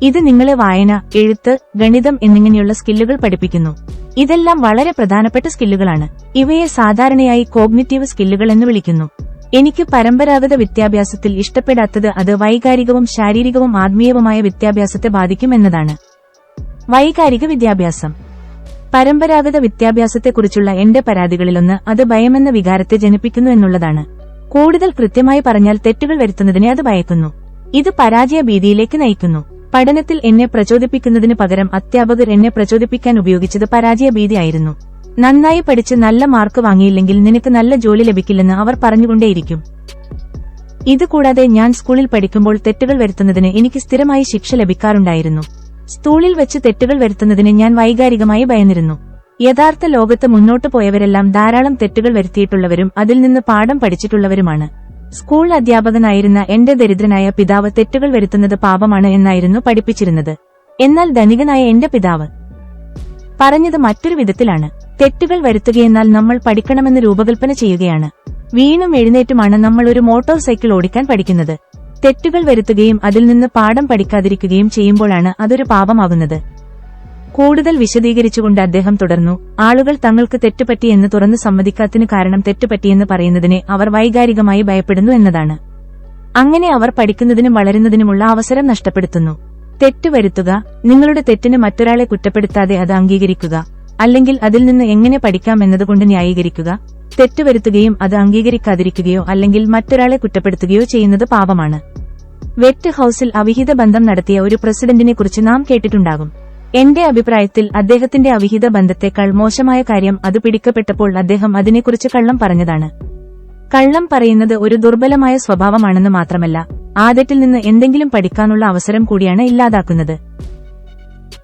ഇത് നിങ്ങളെ വായന, എഴുത്ത്, ഗണിതം എന്നിങ്ങനെയുള്ള സ്കില്ലുകൾ പഠിപ്പിക്കുന്നു. ഇതെല്ലാം വളരെ പ്രധാനപ്പെട്ട സ്കില്ലുകളാണ്. ഇവയെ സാധാരണയായി കോഗ്നിറ്റീവ് സ്കില്ലുകൾ എന്ന് വിളിക്കുന്നു. എനിക്ക് പരമ്പരാഗത വിദ്യാഭ്യാസത്തിൽ ഇഷ്ടപ്പെടാത്തത് അത് വൈകാരികവും ശാരീരികവും ആത്മീയവുമായ വിദ്യാഭ്യാസത്തെ ബാധിക്കും എന്നതാണ്. വൈകാരിക വിദ്യാഭ്യാസം. പരമ്പരാഗത വിദ്യാഭ്യാസത്തെക്കുറിച്ചുള്ള എന്റെ പരാതികളിലൊന്ന് അത് ഭയമെന്ന വികാരത്തെ ജനിപ്പിക്കുന്നു എന്നുള്ളതാണ്. കൂടുതൽ കൃത്യമായി പറഞ്ഞാൽ തെറ്റുകൾ വരുത്തുന്നതിനെ അത് ഭയക്കുന്നു. ഇത് പരാജയ ഭീതിയിലേക്ക് നയിക്കുന്നു. പഠനത്തിൽ എന്നെ പ്രചോദിപ്പിക്കുന്നതിന് പകരം അധ്യാപകർ എന്നെ പ്രചോദിപ്പിക്കാൻ ഉപയോഗിച്ചത് പരാജയ ഭീതിയായിരുന്നു. നന്നായി പഠിച്ച് നല്ല മാർക്ക് വാങ്ങിയില്ലെങ്കിൽ നിനക്ക് നല്ല ജോലി ലഭിക്കില്ലെന്ന് അവർ പറഞ്ഞുകൊണ്ടേയിരിക്കും. ഇതുകൂടാതെ ഞാൻ സ്കൂളിൽ പഠിക്കുമ്പോൾ തെറ്റുകൾ വരുത്തുന്നതിന് എനിക്ക് സ്ഥിരമായി ശിക്ഷ ലഭിക്കാറുണ്ടായിരുന്നു. സ്കൂളിൽ വെച്ച് തെറ്റുകൾ വരുത്തുന്നതിന് ഞാൻ വൈകാരികമായി ഭയന്നിരുന്നു. യഥാർത്ഥ ലോകത്ത് മുന്നോട്ടു പോയവരെല്ലാം ധാരാളം തെറ്റുകൾ വരുത്തിയിട്ടുള്ളവരും അതിൽ നിന്ന് പാഠം പഠിച്ചിട്ടുള്ളവരുമാണ്. സ്കൂൾ അധ്യാപകനായിരുന്ന എന്റെ ദരിദ്രനായ പിതാവ് തെറ്റുകൾ വരുത്തുന്നത് പാപമാണ് എന്നായിരുന്നു പഠിപ്പിച്ചിരുന്നത്. എന്നാൽ ധനികനായ എന്റെ പിതാവ് പറഞ്ഞത് മറ്റൊരു വിധത്തിലാണ്. തെറ്റുകൾ വരുത്തുകയെന്നാൽ നമ്മൾ പഠിക്കണമെന്ന് രൂപകൽപ്പന ചെയ്യുകയാണ്. വീണും എഴുന്നേറ്റുമാണ് നമ്മൾ ഒരു മോട്ടോർ സൈക്കിൾ ഓടിക്കാൻ പഠിക്കുന്നത്. തെറ്റുകൾ വരുത്തുകയും അതിൽ നിന്ന് പാഠം പഠിക്കാതിരിക്കുകയും ചെയ്യുമ്പോഴാണ് അതൊരു പാപമാകുന്നത്. കൂടുതൽ വിശദീകരിച്ചുകൊണ്ട് അദ്ദേഹം തുടർന്നു, ആളുകൾ തങ്ങൾക്ക് തെറ്റുപറ്റിയെന്ന് തുറന്നു സമ്മതിക്കാത്തതിന് കാരണം തെറ്റുപറ്റിയെന്ന് പറയുന്നതിനെ അവർ വൈകാരികമായി ഭയപ്പെടുന്നു എന്നതാണ്. അങ്ങനെ അവർ പഠിക്കുന്നതിനും വളരുന്നതിനുമുള്ള അവസരം നഷ്ടപ്പെടുത്തുന്നു. തെറ്റുവരുത്തുക, നിങ്ങളുടെ തെറ്റിന് മറ്റൊരാളെ കുറ്റപ്പെടുത്താതെ അത് അംഗീകരിക്കുക, അല്ലെങ്കിൽ അതിൽ നിന്ന് എങ്ങനെ പഠിക്കാം എന്നതുകൊണ്ട് ന്യായീകരിക്കുക. തെറ്റുവരുത്തുകയും അത് അംഗീകരിക്കാതിരിക്കുകയോ അല്ലെങ്കിൽ മറ്റൊരാളെ കുറ്റപ്പെടുത്തുകയോ ചെയ്യുന്നത് പാപമാണ്. വെറ്റ് ഹൌസിൽ അവിഹിത ബന്ധം നടത്തിയ ഒരു പ്രസിഡന്റിനെക്കുറിച്ച് നാം കേട്ടിട്ടുണ്ടാകും. എന്റെ അഭിപ്രായത്തിൽ അദ്ദേഹത്തിന്റെ അവിഹിത ബന്ധത്തെക്കാൾ മോശമായ കാര്യം അത് പിടിക്കപ്പെട്ടപ്പോൾ അദ്ദേഹം അതിനെക്കുറിച്ച് കള്ളം പറഞ്ഞതാണ്. കള്ളം പറയുന്നത് ഒരു ദുർബലമായ സ്വഭാവമാണെന്ന് മാത്രമല്ല, ആ തെറ്റിൽ നിന്ന് എന്തെങ്കിലും പഠിക്കാനുള്ള അവസരം കൂടിയാണ് ഇല്ലാതാക്കുന്നത്.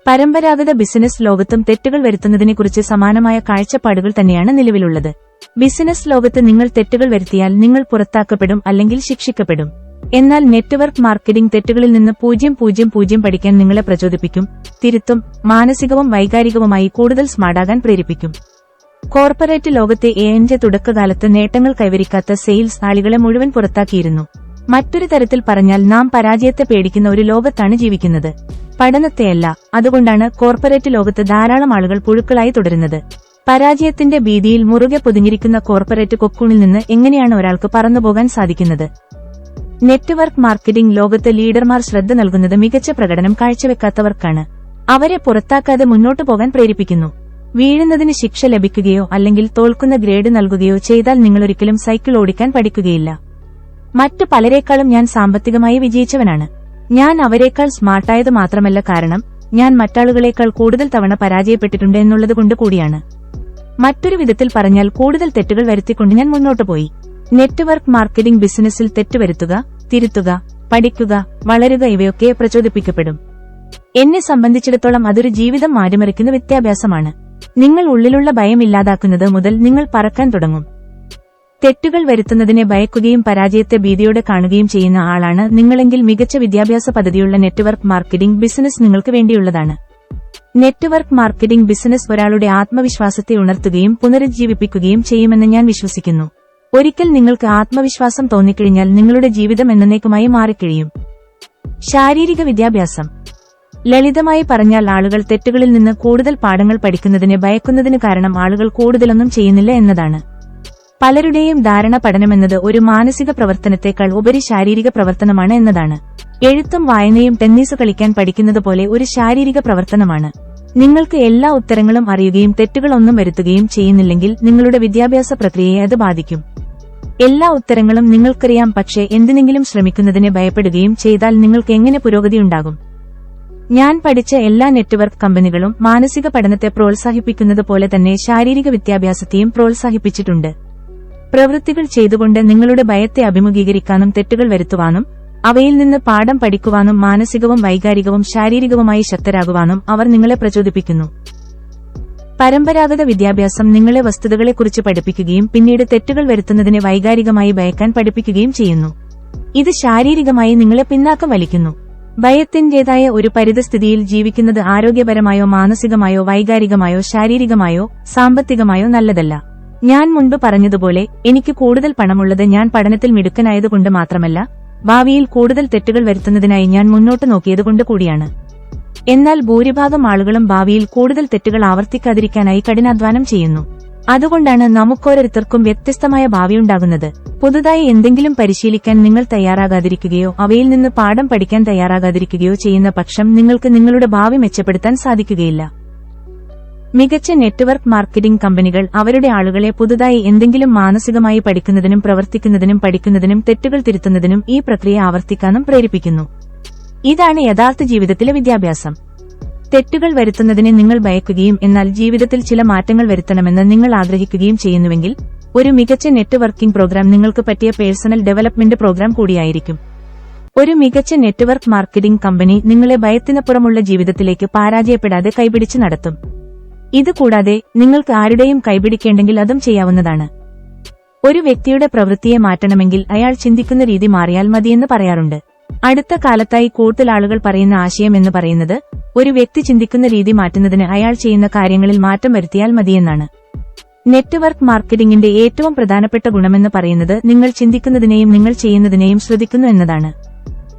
പരമ്പരാഗത ബിസിനസ് ലോകത്തും തെറ്റുകൾ വരുത്തുന്നതിനെക്കുറിച്ച് സമാനമായ കാഴ്ചപ്പാടുകൾ തന്നെയാണ് നിലവിലുള്ളത്. ബിസിനസ് ലോകത്ത് നിങ്ങൾ തെറ്റുകൾ വരുത്തിയാൽ നിങ്ങൾ പുറത്താക്കപ്പെടും അല്ലെങ്കിൽ ശിക്ഷിക്കപ്പെടും. എന്നാൽ നെറ്റ്വർക്ക് മാർക്കറ്റിംഗ് തെറ്റുകളിൽ നിന്ന് 000 പഠിക്കാൻ നിങ്ങളെ പ്രചോദിപ്പിക്കും, തിരുത്തും, മാനസികവും വൈകാരികവുമായി കൂടുതൽ സ്മാർട്ടാകാൻ പ്രേരിപ്പിക്കും. കോർപ്പറേറ്റ് ലോകത്തെ ഏഴ് തുടക്കകാലത്ത് നേട്ടങ്ങൾ കൈവരിക്കാത്ത സെയിൽസ് ആളുകളെ മുഴുവൻ പുറത്താക്കിയിരുന്നു. മറ്റൊരു തരത്തിൽ പറഞ്ഞാൽ നാം പരാജയത്തെ പേടിക്കുന്ന ഒരു ലോകത്താണ് ജീവിക്കുന്നത്, പഠനത്തെയല്ല. അതുകൊണ്ടാണ് കോർപ്പറേറ്റ് ലോകത്ത് ധാരാളം ആളുകൾ പുഴുക്കളായി തുടരുന്നത്. പരാജയത്തിന്റെ ഭീതിയിൽ മുറുകെ പൊതിഞ്ഞിരിക്കുന്ന കോർപ്പറേറ്റ് കൊക്കൂണിൽ നിന്ന് എങ്ങനെയാണ് ഒരാൾക്ക് പറന്നുപോകാൻ സാധിക്കുന്നത്? നെറ്റ്വർക്ക് മാർക്കറ്റിംഗ് ലോകത്ത് ലീഡർമാർ ശ്രദ്ധ നൽകുന്നത് മികച്ച പ്രകടനം കാഴ്ചവെക്കാത്തവർക്കാണ്. അവരെ പുറത്താക്കാതെ മുന്നോട്ടു പോകാൻ പ്രേരിപ്പിക്കുന്നു. വീഴുന്നതിന് ശിക്ഷ ലഭിക്കുകയോ അല്ലെങ്കിൽ തോൽക്കുന്ന ഗ്രേഡ് നൽകുകയോ ചെയ്താൽ നിങ്ങളൊരിക്കലും സൈക്കിൾ ഓടിക്കാൻ പഠിക്കുകയില്ല. മറ്റു പലരേക്കാളും ഞാൻ സാമ്പത്തികമായി വിജയിച്ചവനാണ്. ഞാൻ അവരേക്കാൾ സ്മാർട്ടായത് മാത്രമല്ല, കാരണം ഞാൻ മറ്റാളുകളേക്കാൾ കൂടുതൽ തവണ പരാജയപ്പെട്ടിട്ടുണ്ട് എന്നുള്ളതുകൊണ്ട് കൂടിയാണ്. മറ്റൊരു വിധത്തിൽ പറഞ്ഞാൽ കൂടുതൽ തെറ്റുകൾ വരുത്തിക്കൊണ്ട് ഞാൻ മുന്നോട്ടു പോയി. നെറ്റ്വർക്ക് മാർക്കറ്റിംഗ് ബിസിനസ്സിൽ തെറ്റുവരുത്തുക, തിരുത്തുക, പഠിക്കുക, വളരുക ഇവയൊക്കെ പ്രചോദിപ്പിക്കപ്പെടും. എന്നെ സംബന്ധിച്ചിടത്തോളം അതൊരു ജീവിതം മാറ്റിമറിക്കുന്ന വിദ്യാഭ്യാസമാണ്. നിങ്ങൾ ഉള്ളിലുള്ള ഭയം ഇല്ലാതാക്കുന്നത് മുതൽ നിങ്ങൾ പറക്കാൻ തുടങ്ങും. തെറ്റുകൾ വരുത്തുന്നതിനെ ഭയക്കുകയും പരാജയത്തെ ഭീതിയോടെ കാണുകയും ചെയ്യുന്ന ആളാണ് നിങ്ങളെങ്കിൽ മികച്ച വിദ്യാഭ്യാസ പദ്ധതിയുള്ള നെറ്റ്വർക്ക് മാർക്കറ്റിംഗ് ബിസിനസ് നിങ്ങൾക്ക് വേണ്ടിയുള്ളതാണ്. നെറ്റ്വർക്ക് മാർക്കറ്റിംഗ് ബിസിനസ് ഒരാളുടെ ആത്മവിശ്വാസത്തെ ഉണർത്തുകയും പുനരുജ്ജീവിപ്പിക്കുകയും ചെയ്യുമെന്ന് ഞാൻ വിശ്വസിക്കുന്നു. ഒരിക്കൽ നിങ്ങൾക്ക് ആത്മവിശ്വാസം തോന്നിക്കഴിഞ്ഞാൽ നിങ്ങളുടെ ജീവിതം എന്നേക്കുമായി മാറിക്കഴിയും. ശാരീരിക വിദ്യാഭ്യാസം. ലളിതമായി പറഞ്ഞാൽ ആളുകൾ തെറ്റുകളിൽ നിന്ന് കൂടുതൽ പാഠങ്ങൾ പഠിക്കുന്നതിനെ ഭയക്കുന്നതിന് കാരണം ആളുകൾ കൂടുതലൊന്നും ചെയ്യുന്നില്ല എന്നതാണ്. പലരുടെയും ധാരണ പഠനമെന്നത് ഒരു മാനസിക പ്രവർത്തനത്തെക്കാൾ ഉപരി ശാരീരിക പ്രവർത്തനമാണ് എന്നതാണ്. എഴുത്തും വായനയും ടെന്നീസ് കളിക്കാൻ പഠിക്കുന്നത് പോലെ ഒരു ശാരീരിക പ്രവർത്തനമാണ്. നിങ്ങൾക്ക് എല്ലാ ഉത്തരങ്ങളും അറിയുകയും തെറ്റുകളൊന്നും വരുത്തുകയും ചെയ്യുന്നില്ലെങ്കിൽ നിങ്ങളുടെ വിദ്യാഭ്യാസ പ്രക്രിയയെ അത് ബാധിക്കും. എല്ലാ ഉത്തരങ്ങളും നിങ്ങൾക്കറിയാം, പക്ഷേ എന്തിനെങ്കിലും ശ്രമിക്കുന്നതിനെ ഭയപ്പെടുകയും ചെയ്താൽ നിങ്ങൾക്ക് എങ്ങനെ പുരോഗതിയുണ്ടാകും? ഞാൻ പഠിച്ച എല്ലാ നെറ്റ്വർക്ക് കമ്പനികളും മാനസിക പഠനത്തെ പ്രോത്സാഹിപ്പിക്കുന്നത് പോലെ തന്നെ ശാരീരിക വിദ്യാഭ്യാസത്തെയും പ്രോത്സാഹിപ്പിച്ചിട്ടുണ്ട്. പ്രവൃത്തികൾ ചെയ്തുകൊണ്ട് നിങ്ങളുടെ ഭയത്തെ അഭിമുഖീകരിക്കാനും തെറ്റുകൾ വരുത്തുവാനും അവയിൽ നിന്ന് പാഠം പഠിക്കുവാനും മാനസികവും വൈകാരികവും ശാരീരികവുമായി ശക്തരാകുവാനും അവർ നിങ്ങളെ പ്രചോദിപ്പിക്കുന്നു. പരമ്പരാഗത വിദ്യാഭ്യാസം നിങ്ങളെ വസ്തുതകളെക്കുറിച്ച് പഠിപ്പിക്കുകയും പിന്നീട് തെറ്റുകൾ വരുത്തുന്നതിനെ വൈകാരികമായി ഭയക്കാൻ പഠിപ്പിക്കുകയും ചെയ്യുന്നു. ഇത് ശാരീരികമായി നിങ്ങളെ പിന്നാക്കം വലിക്കുന്നു. ഭയത്തിന്റേതായ ഒരു പരിതസ്ഥിതിയിൽ ജീവിക്കുന്നത് ആരോഗ്യപരമായോ മാനസികമായോ വൈകാരികമായോ ശാരീരികമായോ സാമ്പത്തികമായോ നല്ലതല്ല. ഞാൻ മുൻപ് പറഞ്ഞതുപോലെ എനിക്ക് കൂടുതൽ പണമുള്ളത് ഞാൻ പഠനത്തിൽ മിടുക്കനായതുകൊണ്ട് മാത്രമല്ല, ഭാവിയിൽ കൂടുതൽ തെറ്റുകൾ വരുത്തുന്നതിനായി ഞാൻ മുന്നോട്ട് നോക്കിയതുകൊണ്ട് കൂടിയാണ്. എന്നാൽ ഭൂരിഭാഗം ആളുകളും ഭാവിയിൽ കൂടുതൽ തെറ്റുകൾ ആവർത്തിക്കാതിരിക്കാനായി കഠിനാധ്വാനം ചെയ്യുന്നു. അതുകൊണ്ടാണ് നമുക്കോരോരുത്തർക്കും വ്യത്യസ്തമായ ഭാവിയുണ്ടാകുന്നത്. പുതുതായി എന്തെങ്കിലും പരിശീലിക്കാൻ നിങ്ങൾ തയ്യാറാകാതിരിക്കുകയോ അവയിൽ നിന്ന് പാഠം പഠിക്കാൻ തയ്യാറാകാതിരിക്കുകയോ ചെയ്യുന്ന പക്ഷം നിങ്ങൾക്ക് നിങ്ങളുടെ ഭാവി മെച്ചപ്പെടുത്താൻ സാധിക്കുകയില്ല. മികച്ച നെറ്റ്വർക്ക് മാർക്കറ്റിംഗ് കമ്പനികൾ അവരുടെ ആളുകളെ പുതുതായി എന്തെങ്കിലും മാനസികമായി പഠിക്കുന്നതിനും പ്രവർത്തിക്കുന്നതിനും പഠിക്കുന്നതിനും തെറ്റുകൾ തിരുത്തുന്നതിനും ഈ പ്രക്രിയ ആവർത്തിക്കാനും പ്രേരിപ്പിക്കുന്നു. ഇതാണ് യഥാർത്ഥ ജീവിതത്തിലെ വിദ്യാഭ്യാസം. തെറ്റുകൾ വരുത്തുന്നതിനെ നിങ്ങൾ ഭയക്കുകയും എന്നാൽ ജീവിതത്തിൽ ചില മാറ്റങ്ങൾ വരുത്തണമെന്ന് നിങ്ങൾ ആഗ്രഹിക്കുകയും ചെയ്യുന്നുവെങ്കിൽ ഒരു മികച്ച നെറ്റ്വർക്കിംഗ് പ്രോഗ്രാം നിങ്ങൾക്ക് പറ്റിയ പേഴ്സണൽ ഡെവലപ്മെന്റ് പ്രോഗ്രാം കൂടിയായിരിക്കും. ഒരു മികച്ച നെറ്റ്വർക്ക് മാർക്കറ്റിംഗ് കമ്പനി നിങ്ങളെ ഭയത്തിനപ്പുറമുള്ള ജീവിതത്തിലേക്ക് പരാജയപ്പെടാതെ കൈപിടിച്ച് നടത്തും. ഇതുകൂടാതെ നിങ്ങൾക്ക് ആരുടെയും കൈപിടിക്കേണ്ടെങ്കിൽ അതും ചെയ്യാവുന്നതാണ്. ഒരു വ്യക്തിയുടെ പ്രവൃത്തിയെ മാറ്റണമെങ്കിൽ അയാൾ ചിന്തിക്കുന്ന രീതി മാറിയാൽ മതിയെന്ന് പറയാറുണ്ട്. അടുത്ത കാലത്തായി കൂടുതൽ ആളുകൾ പറയുന്ന ആശയം എന്ന് പറയുന്നത് ഒരു വ്യക്തി ചിന്തിക്കുന്ന രീതി മാറ്റുന്നതിന് അയാൾ ചെയ്യുന്ന കാര്യങ്ങളിൽ മാറ്റം വരുത്തിയാൽ മതിയെന്നാണ്. നെറ്റ്വർക്ക് മാർക്കറ്റിംഗിന്റെ ഏറ്റവും പ്രധാനപ്പെട്ട ഗുണമെന്ന് പറയുന്നത് നിങ്ങൾ ചിന്തിക്കുന്നതിനെയും നിങ്ങൾ ചെയ്യുന്നതിനെയും ശ്രദ്ധിക്കുന്നു എന്നതാണ്.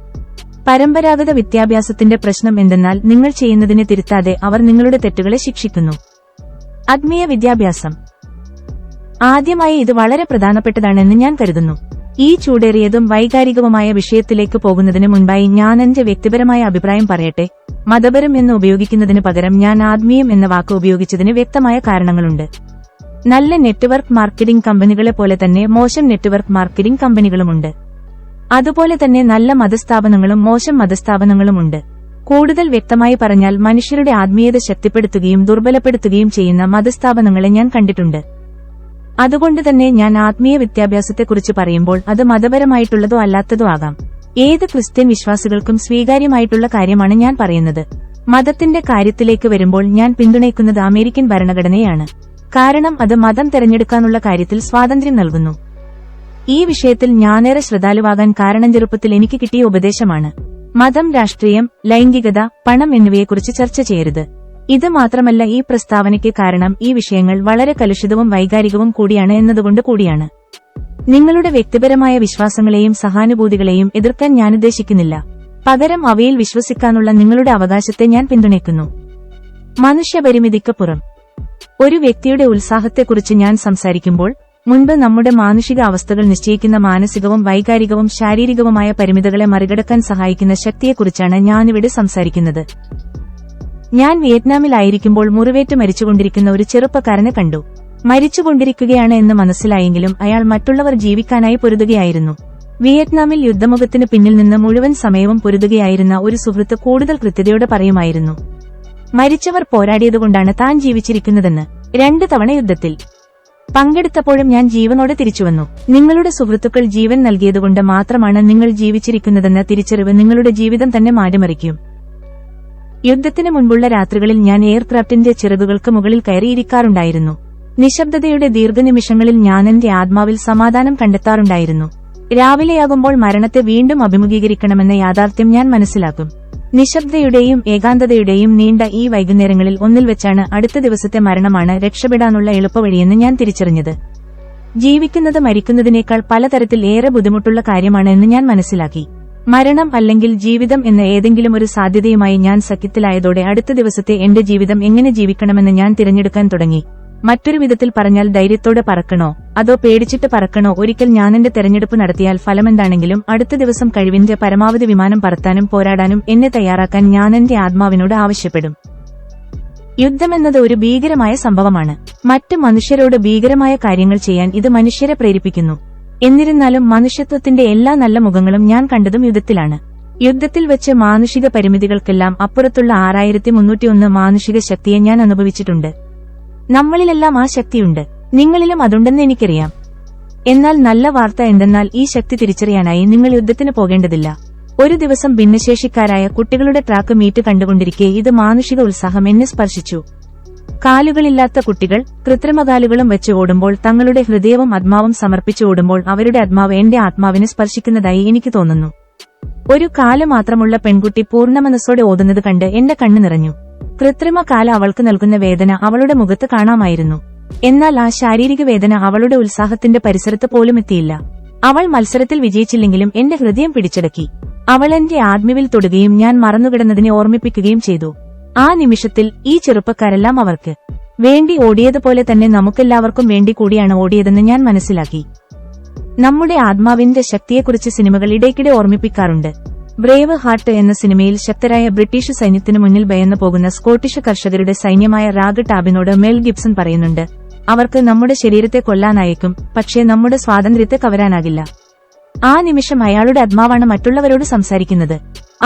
പരമ്പരാഗത വിദ്യാഭ്യാസത്തിന്റെ പ്രശ്നം എന്തെന്നാൽ നിങ്ങൾ ചെയ്യുന്നതിനെ തിരുത്താതെ അവർ നിങ്ങളുടെ തെറ്റുകളെ ശിക്ഷിക്കുന്നു. ആത്മീയ വിദ്യാഭ്യാസം. ആദ്യമായി ഇത് വളരെ പ്രധാനപ്പെട്ടതാണെന്ന് ഞാൻ കരുതുന്നു. ഈ ചൂടേറിയതും വൈകാരികവുമായ വിഷയത്തിലേക്ക് പോകുന്നതിന് മുൻപായി ഞാൻ എന്റെ വ്യക്തിപരമായ അഭിപ്രായം പറയട്ടെ. മതപരം എന്ന് ഉപയോഗിക്കുന്നതിന് പകരം ഞാൻ ആത്മീയം എന്ന വാക്ക് ഉപയോഗിച്ചതിന് വ്യക്തമായ കാരണങ്ങളുണ്ട്. നല്ല നെറ്റ്വർക്ക് മാർക്കറ്റിംഗ് കമ്പനികളെ പോലെ തന്നെ മോശം നെറ്റ്വർക്ക് മാർക്കറ്റിംഗ് കമ്പനികളുമുണ്ട്. അതുപോലെ തന്നെ നല്ല മതസ്ഥാപനങ്ങളും മോശം മതസ്ഥാപനങ്ങളുമുണ്ട്. കൂടുതൽ വ്യക്തമായി പറഞ്ഞാൽ മനുഷ്യരുടെ ആത്മീയത ശക്തിപ്പെടുത്തുകയും ദുർബലപ്പെടുത്തുകയും ചെയ്യുന്ന മതസ്ഥാപനങ്ങളെ ഞാൻ കണ്ടിട്ടുണ്ട്. അതുകൊണ്ട് തന്നെ ഞാൻ ആത്മീയ വിദ്യാഭ്യാസത്തെക്കുറിച്ച് പറയുമ്പോൾ അത് മതപരമായിട്ടുള്ളതോ അല്ലാത്തതോ ആകാം. ഏത് ക്രിസ്ത്യൻ വിശ്വാസികൾക്കും സ്വീകാര്യമായിട്ടുള്ള കാര്യമാണ് ഞാൻ പറയുന്നത്. മതത്തിന്റെ കാര്യത്തിലേക്ക് വരുമ്പോൾ ഞാൻ പിന്തുണയ്ക്കുന്നത് അമേരിക്കൻ ഭരണഘടനയാണ്. കാരണം അത് മതം തെരഞ്ഞെടുക്കാനുള്ള കാര്യത്തിൽ സ്വാതന്ത്ര്യം നൽകുന്നു. ഈ വിഷയത്തിൽ ഞാനേറെ ശ്രദ്ധാലുവാകാൻ കാരണം ചെറുപ്പത്തിൽ എനിക്ക് കിട്ടിയ ഉപദേശമാണ്. മതം, രാഷ്ട്രീയം, ലൈംഗികത, പണം എന്നിവയെക്കുറിച്ച് ചർച്ച ചെയ്യരുത്. ഇത് മാത്രമല്ല, ഈ പ്രസ്താവനയ്ക്ക് കാരണം ഈ വിഷയങ്ങൾ വളരെ കലുഷിതവും വൈകാരികവും കൂടിയാണ് എന്നതുകൊണ്ട് കൂടിയാണ്. നിങ്ങളുടെ വ്യക്തിപരമായ വിശ്വാസങ്ങളെയും സഹാനുഭൂതികളെയും എതിർക്കാൻ ഞാനുദ്ദേശിക്കുന്നില്ല. പകരം അവയിൽ വിശ്വസിക്കാനുള്ള നിങ്ങളുടെ അവകാശത്തെ ഞാൻ പിന്തുണയ്ക്കുന്നു. മനുഷ്യപരിമിതിക്ക് പുറം ഒരു വ്യക്തിയുടെ ഉത്സാഹത്തെക്കുറിച്ച് ഞാൻ സംസാരിക്കുമ്പോൾ മുൻപ് നമ്മുടെ മാനുഷിക അവസ്ഥകൾ നിശ്ചയിക്കുന്ന മാനസികവും വൈകാരികവും ശാരീരികവുമായ പരിമിതികളെ മറികടക്കാൻ സഹായിക്കുന്ന ശക്തിയെക്കുറിച്ചാണ് ഞാനിവിടെ സംസാരിക്കുന്നത്. ഞാൻ വിയറ്റ്നാമിലായിരിക്കുമ്പോൾ മുറിവേറ്റ് മരിച്ചുകൊണ്ടിരിക്കുന്ന ഒരു ചെറുപ്പക്കാരനെ കണ്ടു. മരിച്ചുകൊണ്ടിരിക്കുകയാണ് എന്ന് മനസ്സിലായെങ്കിലും അയാൾ മറ്റുള്ളവർ ജീവിക്കാനായി പൊരുതുകയായിരുന്നു. വിയറ്റ്നാമിൽ യുദ്ധമുഖത്തിന് പിന്നിൽ നിന്ന് മുഴുവൻ സമയവും പൊരുതുകയായിരുന്ന ഒരു സുഹൃത്ത് കൂടുതൽ കൃത്യതയോടെ പറയുമായിരുന്നു, മരിച്ചവർ പോരാടിയതുകൊണ്ടാണ് താൻ ജീവിച്ചിരിക്കുന്നതെന്ന്. 2 തവണ യുദ്ധത്തിൽ പങ്കെടുത്തപ്പോഴും ഞാൻ ജീവനോടെ തിരിച്ചുവന്നു. നിങ്ങളുടെ സുഹൃത്തുക്കൾ ജീവൻ നൽകിയതുകൊണ്ട് മാത്രമാണ് നിങ്ങൾ ജീവിച്ചിരിക്കുന്നതെന്ന തിരിച്ചറിവ് നിങ്ങളുടെ ജീവിതം തന്നെ മാറ്റിമറിക്കും. യുദ്ധത്തിന് മുൻപുള്ള രാത്രികളിൽ ഞാൻ എയർക്രാഫ്റ്റിന്റെ ചിറകുകൾക്ക് മുകളിൽ കയറിയിരിക്കാറുണ്ടായിരുന്നു. നിശബ്ദതയുടെ ദീർഘനിമിഷങ്ങളിൽ ഞാൻ എന്റെ ആത്മാവിൽ സമാധാനം കണ്ടെത്താറുണ്ടായിരുന്നു. രാവിലെയാകുമ്പോൾ മരണത്തെ വീണ്ടും അഭിമുഖീകരിക്കണമെന്ന യാഥാർത്ഥ്യം ഞാൻ മനസ്സിലാക്കും. നിശബ്ദതയുടെയും ഏകാന്തതയുടെയും നീണ്ട ഈ വൈകുന്നേരങ്ങളിൽ ഒന്നിൽ വെച്ചാണ് അടുത്ത ദിവസത്തെ മരണമാണ് രക്ഷപ്പെടാനുള്ള എളുപ്പവഴിയെന്ന് ഞാൻ തിരിച്ചറിഞ്ഞത്. ജീവിക്കുന്നത് മരിക്കുന്നതിനേക്കാൾ പലതരത്തിൽ ഏറെ ബുദ്ധിമുട്ടുള്ള കാര്യമാണ് എന്ന് ഞാൻ മനസ്സിലാക്കി. മരണം അല്ലെങ്കിൽ ജീവിതം എന്ന ഏതെങ്കിലും ഒരു സാധ്യതയുമായി ഞാൻ സഖ്യത്തിലായതോടെ അടുത്ത ദിവസത്തെ എന്റെ ജീവിതം എങ്ങനെ ജീവിക്കണമെന്ന് ഞാൻ തിരഞ്ഞെടുക്കാൻ തുടങ്ങി. മറ്റൊരു വിധത്തിൽ പറഞ്ഞാൽ, ധൈര്യത്തോടെ പറക്കണോ അതോ പേടിച്ചിട്ട് പറക്കണോ? ഒരിക്കൽ ഞാനെന്റെ തെരഞ്ഞെടുപ്പ് നടത്തിയാൽ ഫലമെന്താണെങ്കിലും അടുത്ത ദിവസം കഴിവിന്റെ പരമാവധി വിമാനം പറത്താനും പോരാടാനും എന്നെ തയ്യാറാക്കാൻ ഞാൻ എന്റെ ആത്മാവിനോട് ആവശ്യപ്പെടും. യുദ്ധമെന്നത് ഒരു ഭീകരമായ സംഭവമാണ്. മറ്റ് മനുഷ്യരോട് ഭീകരമായ കാര്യങ്ങൾ ചെയ്യാൻ ഇത് മനുഷ്യരെ പ്രേരിപ്പിക്കുന്നു. എന്നിരുന്നാലും മനുഷ്യത്വത്തിന്റെ എല്ലാ നല്ല മുഖങ്ങളും ഞാൻ കണ്ടതും യുദ്ധത്തിലാണ്. യുദ്ധത്തിൽ വെച്ച് മാനുഷിക പരിമിതികൾക്കെല്ലാം അപ്പുറത്തുള്ള 6301 മാനുഷിക ശക്തിയെ ഞാൻ അനുഭവിച്ചിട്ടുണ്ട്. നമ്മളിലെല്ലാം ആ ശക്തിയുണ്ട്. നിങ്ങളിലും അതുണ്ടെന്ന് എനിക്കറിയാം. എന്നാൽ നല്ല വാർത്ത എന്തെന്നാൽ ഈ ശക്തി തിരിച്ചറിയാനായി നിങ്ങൾ യുദ്ധത്തിന് പോകേണ്ടതില്ല. ഒരു ദിവസം ഭിന്നശേഷിക്കാരായ കുട്ടികളുടെ ട്രാക്ക് മീറ്റ് കണ്ടുകൊണ്ടിരിക്കെ ഇത് മാനുഷിക ഉത്സാഹം എന്നെ സ്പർശിച്ചു. കാലുകളില്ലാത്ത കുട്ടികൾ കൃത്രിമകാലുകളും വെച്ച് ഓടുമ്പോൾ തങ്ങളുടെ ഹൃദയവും ആത്മാവും സമർപ്പിച്ച് ഓടുമ്പോൾ അവരുടെ ആത്മാവ് എന്റെ ആത്മാവിനെ സ്പർശിക്കുന്നതായി എനിക്ക് തോന്നുന്നു. ഒരു കാല് മാത്രമുള്ള പെൺകുട്ടി പൂർണ്ണമനസ്സോടെ ഓടുന്നത് കണ്ട് എന്റെ കണ്ണ് നിറഞ്ഞു. കൃത്രിമ കാല അവൾക്ക് നൽകുന്ന വേദന അവളുടെ മുഖത്ത് കാണാമായിരുന്നു. എന്നാൽ ആ ശാരീരിക വേദന അവളുടെ ഉത്സാഹത്തിന്റെ പരിസരത്ത് പോലും എത്തിയില്ല. അവൾ മത്സരത്തിൽ വിജയിച്ചില്ലെങ്കിലും എന്റെ ഹൃദയം പിടിച്ചടക്കി. അവൾ എന്റെ ആത്മാവിൽ തൊടുകയും ഞാൻ മറന്നുകിടന്നതിനെ ഓർമ്മിപ്പിക്കുകയും ചെയ്തു. ആ നിമിഷത്തിൽ ഈ ചെറുപ്പക്കാരെല്ലാം അവർക്ക് വേണ്ടി ഓടിയതുപോലെ തന്നെ നമുക്കെല്ലാവർക്കും വേണ്ടി കൂടിയാണ് ഓടിയതെന്ന് ഞാൻ മനസ്സിലാക്കി. നമ്മുടെ ആത്മാവിന്റെ ശക്തിയെക്കുറിച്ച് സിനിമകൾ ഇടയ്ക്കിടെ ഓർമ്മിപ്പിക്കാറുണ്ട്. ബ്രേവ് ഹാർട്ട് എന്ന സിനിമയിൽ ശക്തരായ ബ്രിട്ടീഷ് സൈന്യത്തിനു മുന്നിൽ ഭയന്നു പോകുന്ന സ്കോട്ടിഷ് കർഷകരുടെ സൈന്യമായ റാഗ് ടാബിനോട് മെൽ ഗിബ്സൺ പറയുന്നുണ്ട്, അവർക്ക് നമ്മുടെ ശരീരത്തെ കൊല്ലാനായേക്കും, പക്ഷേ നമ്മുടെ സ്വാതന്ത്ര്യത്തെ കവരാനാകില്ല. ആ നിമിഷം അയാളുടെ ആത്മാവാണ് മറ്റുള്ളവരോട് സംസാരിക്കുന്നത്.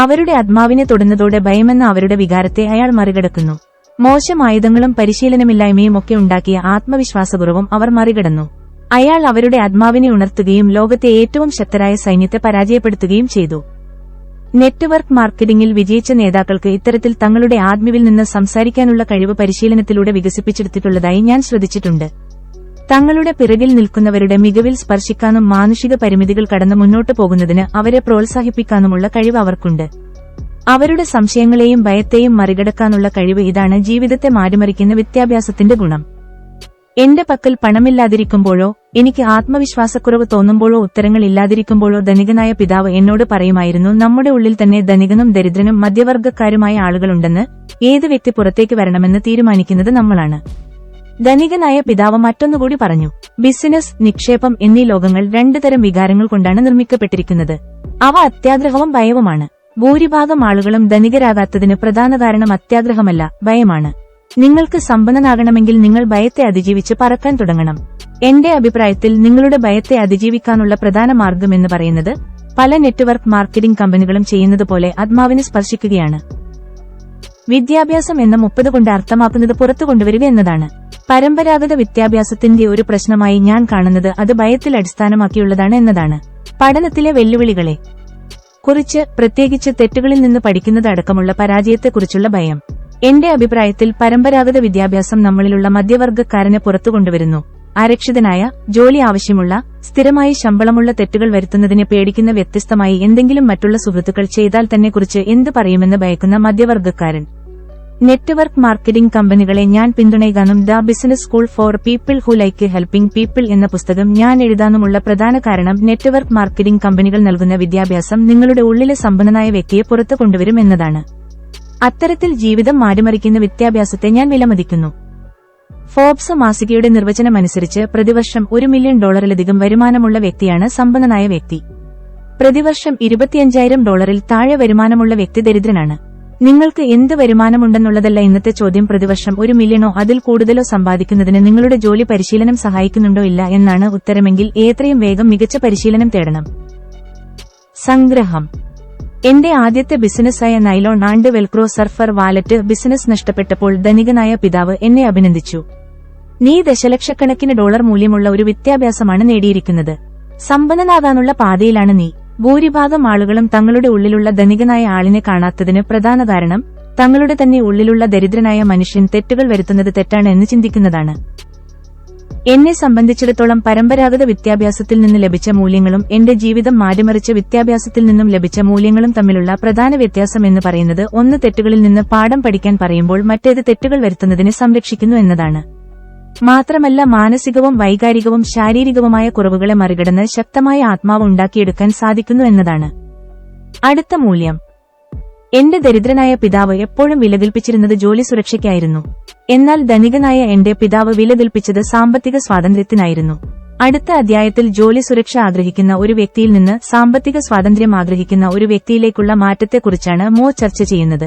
അവരുടെ ആത്മാവിനെ തൊടുന്നതോടെ ഭയമെന്ന അവരുടെ വികാരത്തെ അയാൾ മറികടക്കുന്നു. മോശം ആയുധങ്ങളും പരിശീലനമില്ലായ്മയും ഒക്കെ ഉണ്ടാക്കിയ ആത്മവിശ്വാസക്കുറവും അവർ മറികടന്നു. അയാൾ അവരുടെ ആത്മാവിനെ ഉണർത്തുകയും ലോകത്തെ ഏറ്റവും ശക്തരായ സൈന്യത്തെ പരാജയപ്പെടുത്തുകയും ചെയ്തു. നെറ്റ്വർക്ക് മാർക്കറ്റിംഗിൽ വിജയിച്ച നേതാക്കൾക്ക് ഇത്തരത്തിൽ തങ്ങളുടെ ആത്മാവിൽ നിന്ന് സംസാരിക്കാനുള്ള കഴിവ് പരിശീലനത്തിലൂടെ വികസിപ്പിച്ചെടുത്തിട്ടുള്ളതായി ഞാൻ ശ്രദ്ധിച്ചിട്ടുണ്ട്. തങ്ങളുടെ പിറകിൽ നിൽക്കുന്നവരുടെ മികവിൽ സ്പർശിക്കാനും മാനുഷിക പരിമിതികൾ കടന്ന് മുന്നോട്ടു പോകുന്നതിന് അവരെ പ്രോത്സാഹിപ്പിക്കാനുമുള്ള കഴിവ് അവർക്കുണ്ട്. അവരുടെ സംശയങ്ങളെയും ഭയത്തെയും മറികടക്കാനുള്ള കഴിവ്. ഇതാണ് ജീവിതത്തെ മാറ്റിമറിക്കുന്ന വിദ്യാഭ്യാസത്തിന്റെ ഗുണം. എന്റെ പക്കൽ പണമില്ലാതിരിക്കുമ്പോഴോ എനിക്ക് ആത്മവിശ്വാസക്കുറവ് തോന്നുമ്പോഴോ ഉത്തരങ്ങൾ ഇല്ലാതിരിക്കുമ്പോഴോ ധനികനായ പിതാവ് എന്നോട് പറയുമായിരുന്നു, നമ്മുടെ ഉള്ളിൽ തന്നെ ധനികനും ദരിദ്രനും മധ്യവർഗക്കാരുമായ ആളുകളുണ്ടെന്ന്. ഏത് വ്യക്തി പുറത്തേക്ക് വരണമെന്ന് തീരുമാനിക്കുന്നത് നമ്മളാണ്. ധനികനായ പിതാവ് മറ്റൊന്നുകൂടി പറഞ്ഞു, ബിസിനസ്, നിക്ഷേപം എന്നീ ലോകങ്ങൾ 2 തരം വികാരങ്ങൾ കൊണ്ടാണ് നിർമ്മിക്കപ്പെട്ടിരിക്കുന്നത്. അവ അത്യാഗ്രഹവും ഭയവുമാണ്. ഭൂരിഭാഗം ആളുകളും ധനികരാകാത്തതിന് പ്രധാന കാരണം അത്യാഗ്രഹമല്ല, ഭയമാണ്. നിങ്ങൾക്ക് സമ്പന്നനാകണമെങ്കിൽ നിങ്ങൾ ഭയത്തെ അതിജീവിച്ച് പറക്കാൻ തുടങ്ങണം. എന്റെ അഭിപ്രായത്തിൽ നിങ്ങളുടെ ഭയത്തെ അതിജീവിക്കാനുള്ള പ്രധാന മാർഗമെന്ന് പറയുന്നത് പല നെറ്റ്വർക്ക് മാർക്കറ്റിംഗ് കമ്പനികളും ചെയ്യുന്നതുപോലെ ആത്മാവിനെ സ്പർശിക്കുകയാണ്. വിദ്യാഭ്യാസം എന്ന 30 കൊണ്ട് അർത്ഥമാക്കുന്നത് പുറത്തു കൊണ്ടുവരിക എന്നതാണ്. പരമ്പരാഗത വിദ്യാഭ്യാസത്തിന്റെ ഒരു പ്രശ്നമായി ഞാൻ കാണുന്നത് അത് ഭയത്തിൽ അടിസ്ഥാനമാക്കിയുള്ളതാണ് എന്നതാണ്. പഠനത്തിലെ വെല്ലുവിളികളെ കുറിച്ച്, പ്രത്യേകിച്ച് തെറ്റുകളിൽ നിന്ന് പഠിക്കുന്നത് അടക്കമുള്ള പരാജയത്തെക്കുറിച്ചുള്ള ഭയം. എന്റെ അഭിപ്രായത്തിൽ പരമ്പരാഗത വിദ്യാഭ്യാസം നമ്മളിലുള്ള മധ്യവർഗക്കാരനെ പുറത്തുകൊണ്ടുവരുന്നു. അരക്ഷിതനായ, ജോലി ആവശ്യമുള്ള, സ്ഥിരമായി ശമ്പളമുള്ള, തെറ്റുകൾ വരുത്തുന്നതിനെ പേടിക്കുന്ന, വ്യത്യസ്തമായി എന്തെങ്കിലും മറ്റുള്ള സുഹൃത്തുക്കൾ ചെയ്താൽ തന്നെ കുറിച്ച് എന്ത് പറയുമെന്ന് ഭയക്കുന്ന മധ്യവർഗക്കാരൻ. നെറ്റ്വർക്ക് മാർക്കറ്റിംഗ് കമ്പനികളെ ഞാൻ പിന്തുണയ്ക്കാനും the business school for people who like helping people എന്ന പുസ്തകം ഞാൻ എഴുതാനുമുള്ള പ്രധാന കാരണം നെറ്റ്വർക്ക് മാർക്കറ്റിംഗ് കമ്പനികൾ നൽകുന്ന വിദ്യാഭ്യാസം നിങ്ങളുടെ ഉള്ളിലെ സമ്പന്നനായ വ്യക്തിയെ പുറത്തു കൊണ്ടുവരും എന്നതാണ്. അത്തരത്തിൽ ജീവിതം മാറ്റിമറിക്കുന്ന വിദ്യാഭ്യാസത്തെ ഞാൻ വിലമതിക്കുന്നു. ഫോബ്സ് മാസികയുടെ നിർവചനമനുസരിച്ച് പ്രതിവർഷം $1 മില്യൺ വരുമാനമുള്ള വ്യക്തിയാണ് സമ്പന്നനായ വ്യക്തി. പ്രതിവർഷം $25,000 താഴെ വരുമാനമുള്ള വ്യക്തി ദരിദ്രനാണ്. നിങ്ങൾക്ക് എന്ത് വരുമാനമുണ്ടെന്നുള്ളതല്ല ഇന്നത്തെ ചോദ്യം. പ്രതിവർഷം 1 മില്യണോ അതിൽ കൂടുതലോ സമ്പാദിക്കുന്നതിന് നിങ്ങളുടെ ജോലി പരിശീലനം സഹായിക്കുന്നുണ്ടോ ഇല്ല എന്നാണ് ഉത്തരമെങ്കിൽ എത്രയും വേഗം മികച്ച പരിശീലനം തേടണം. സംഗ്രഹം. എന്റെ ആദ്യത്തെ ബിസിനസ്സായ nylon and Velcro surfer wallet business നഷ്ടപ്പെട്ടപ്പോൾ ധനികനായ പിതാവ് എന്നെ അഭിനന്ദിച്ചു. നീ ദശലക്ഷക്കണക്കിന് ഡോളർ മൂല്യമുള്ള ഒരു വിദ്യാഭ്യാസമാണ് നേടിയിരിക്കുന്നത്. സമ്പന്നനാകാനുള്ള പാതയിലാണ് നീ. ഭൂരിഭാഗം ആളുകളും തങ്ങളുടെ ഉള്ളിലുള്ള ധനികനായ ആളിനെ കാണാത്തതിന് പ്രധാന കാരണം തങ്ങളുടെ തന്നെ ഉള്ളിലുള്ള ദരിദ്രനായ മനുഷ്യൻ തെറ്റുകൾ വരുത്തുന്നത് തെറ്റാണ് എന്ന് ചിന്തിക്കുന്നതാണ്. എന്നെ സംബന്ധിച്ചിടത്തോളം പരമ്പരാഗത വിദ്യാഭ്യാസത്തിൽ നിന്ന് ലഭിച്ച മൂല്യങ്ങളും എന്റെ ജീവിതം മാറ്റിമറിച്ച വിദ്യാഭ്യാസത്തിൽ നിന്നും ലഭിച്ച മൂല്യങ്ങളും തമ്മിലുള്ള പ്രധാന വ്യത്യാസം എന്ന് പറയുന്നത് ഒന്ന് തെറ്റുകളിൽ നിന്ന് പാഠം പഠിക്കാൻ പറയുമ്പോൾ മറ്റേത് തെറ്റുകൾ വരുത്തുന്നതിനെ സംരക്ഷിക്കുന്നു എന്നതാണ്. മാത്രമല്ല മാനസികവും വൈകാരികവും ശാരീരികവുമായ കുറവുകളെ മറികടന്ന് ശക്തമായ ആത്മാവ് ഉണ്ടാക്കിയെടുക്കാൻ സാധിക്കുന്നു എന്നതാണ്. അടുത്ത മൂല്യം. എന്റെ ദരിദ്രനായ പിതാവ് എപ്പോഴും വിലകൽപ്പിച്ചിരുന്നത് ജോലി സുരക്ഷയ്ക്കായിരുന്നു. എന്നാൽ ധനികനായ എന്റെ പിതാവ് വിലകൽപ്പിച്ചത് സാമ്പത്തിക സ്വാതന്ത്ര്യത്തിനായിരുന്നു. അടുത്ത അധ്യായത്തിൽ ജോലി സുരക്ഷ ആഗ്രഹിക്കുന്ന ഒരു വ്യക്തിയിൽ നിന്ന് സാമ്പത്തിക സ്വാതന്ത്ര്യം ആഗ്രഹിക്കുന്ന ഒരു വ്യക്തിയിലേക്കുള്ള മാറ്റത്തെക്കുറിച്ചാണ് ചർച്ച ചെയ്യുന്നത്.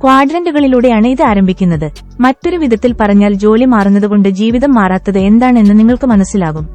ക്വാഡ്രന്റുകളിലൂടെയാണ് ഇത് ആരംഭിക്കുന്നത്. മറ്റൊരു വിധത്തിൽ പറഞ്ഞാൽ ജോലി മാറുന്നതുകൊണ്ട് ജീവിതം മാറാത്തത് എന്താണെന്ന് നിങ്ങൾക്ക് മനസ്സിലാകും.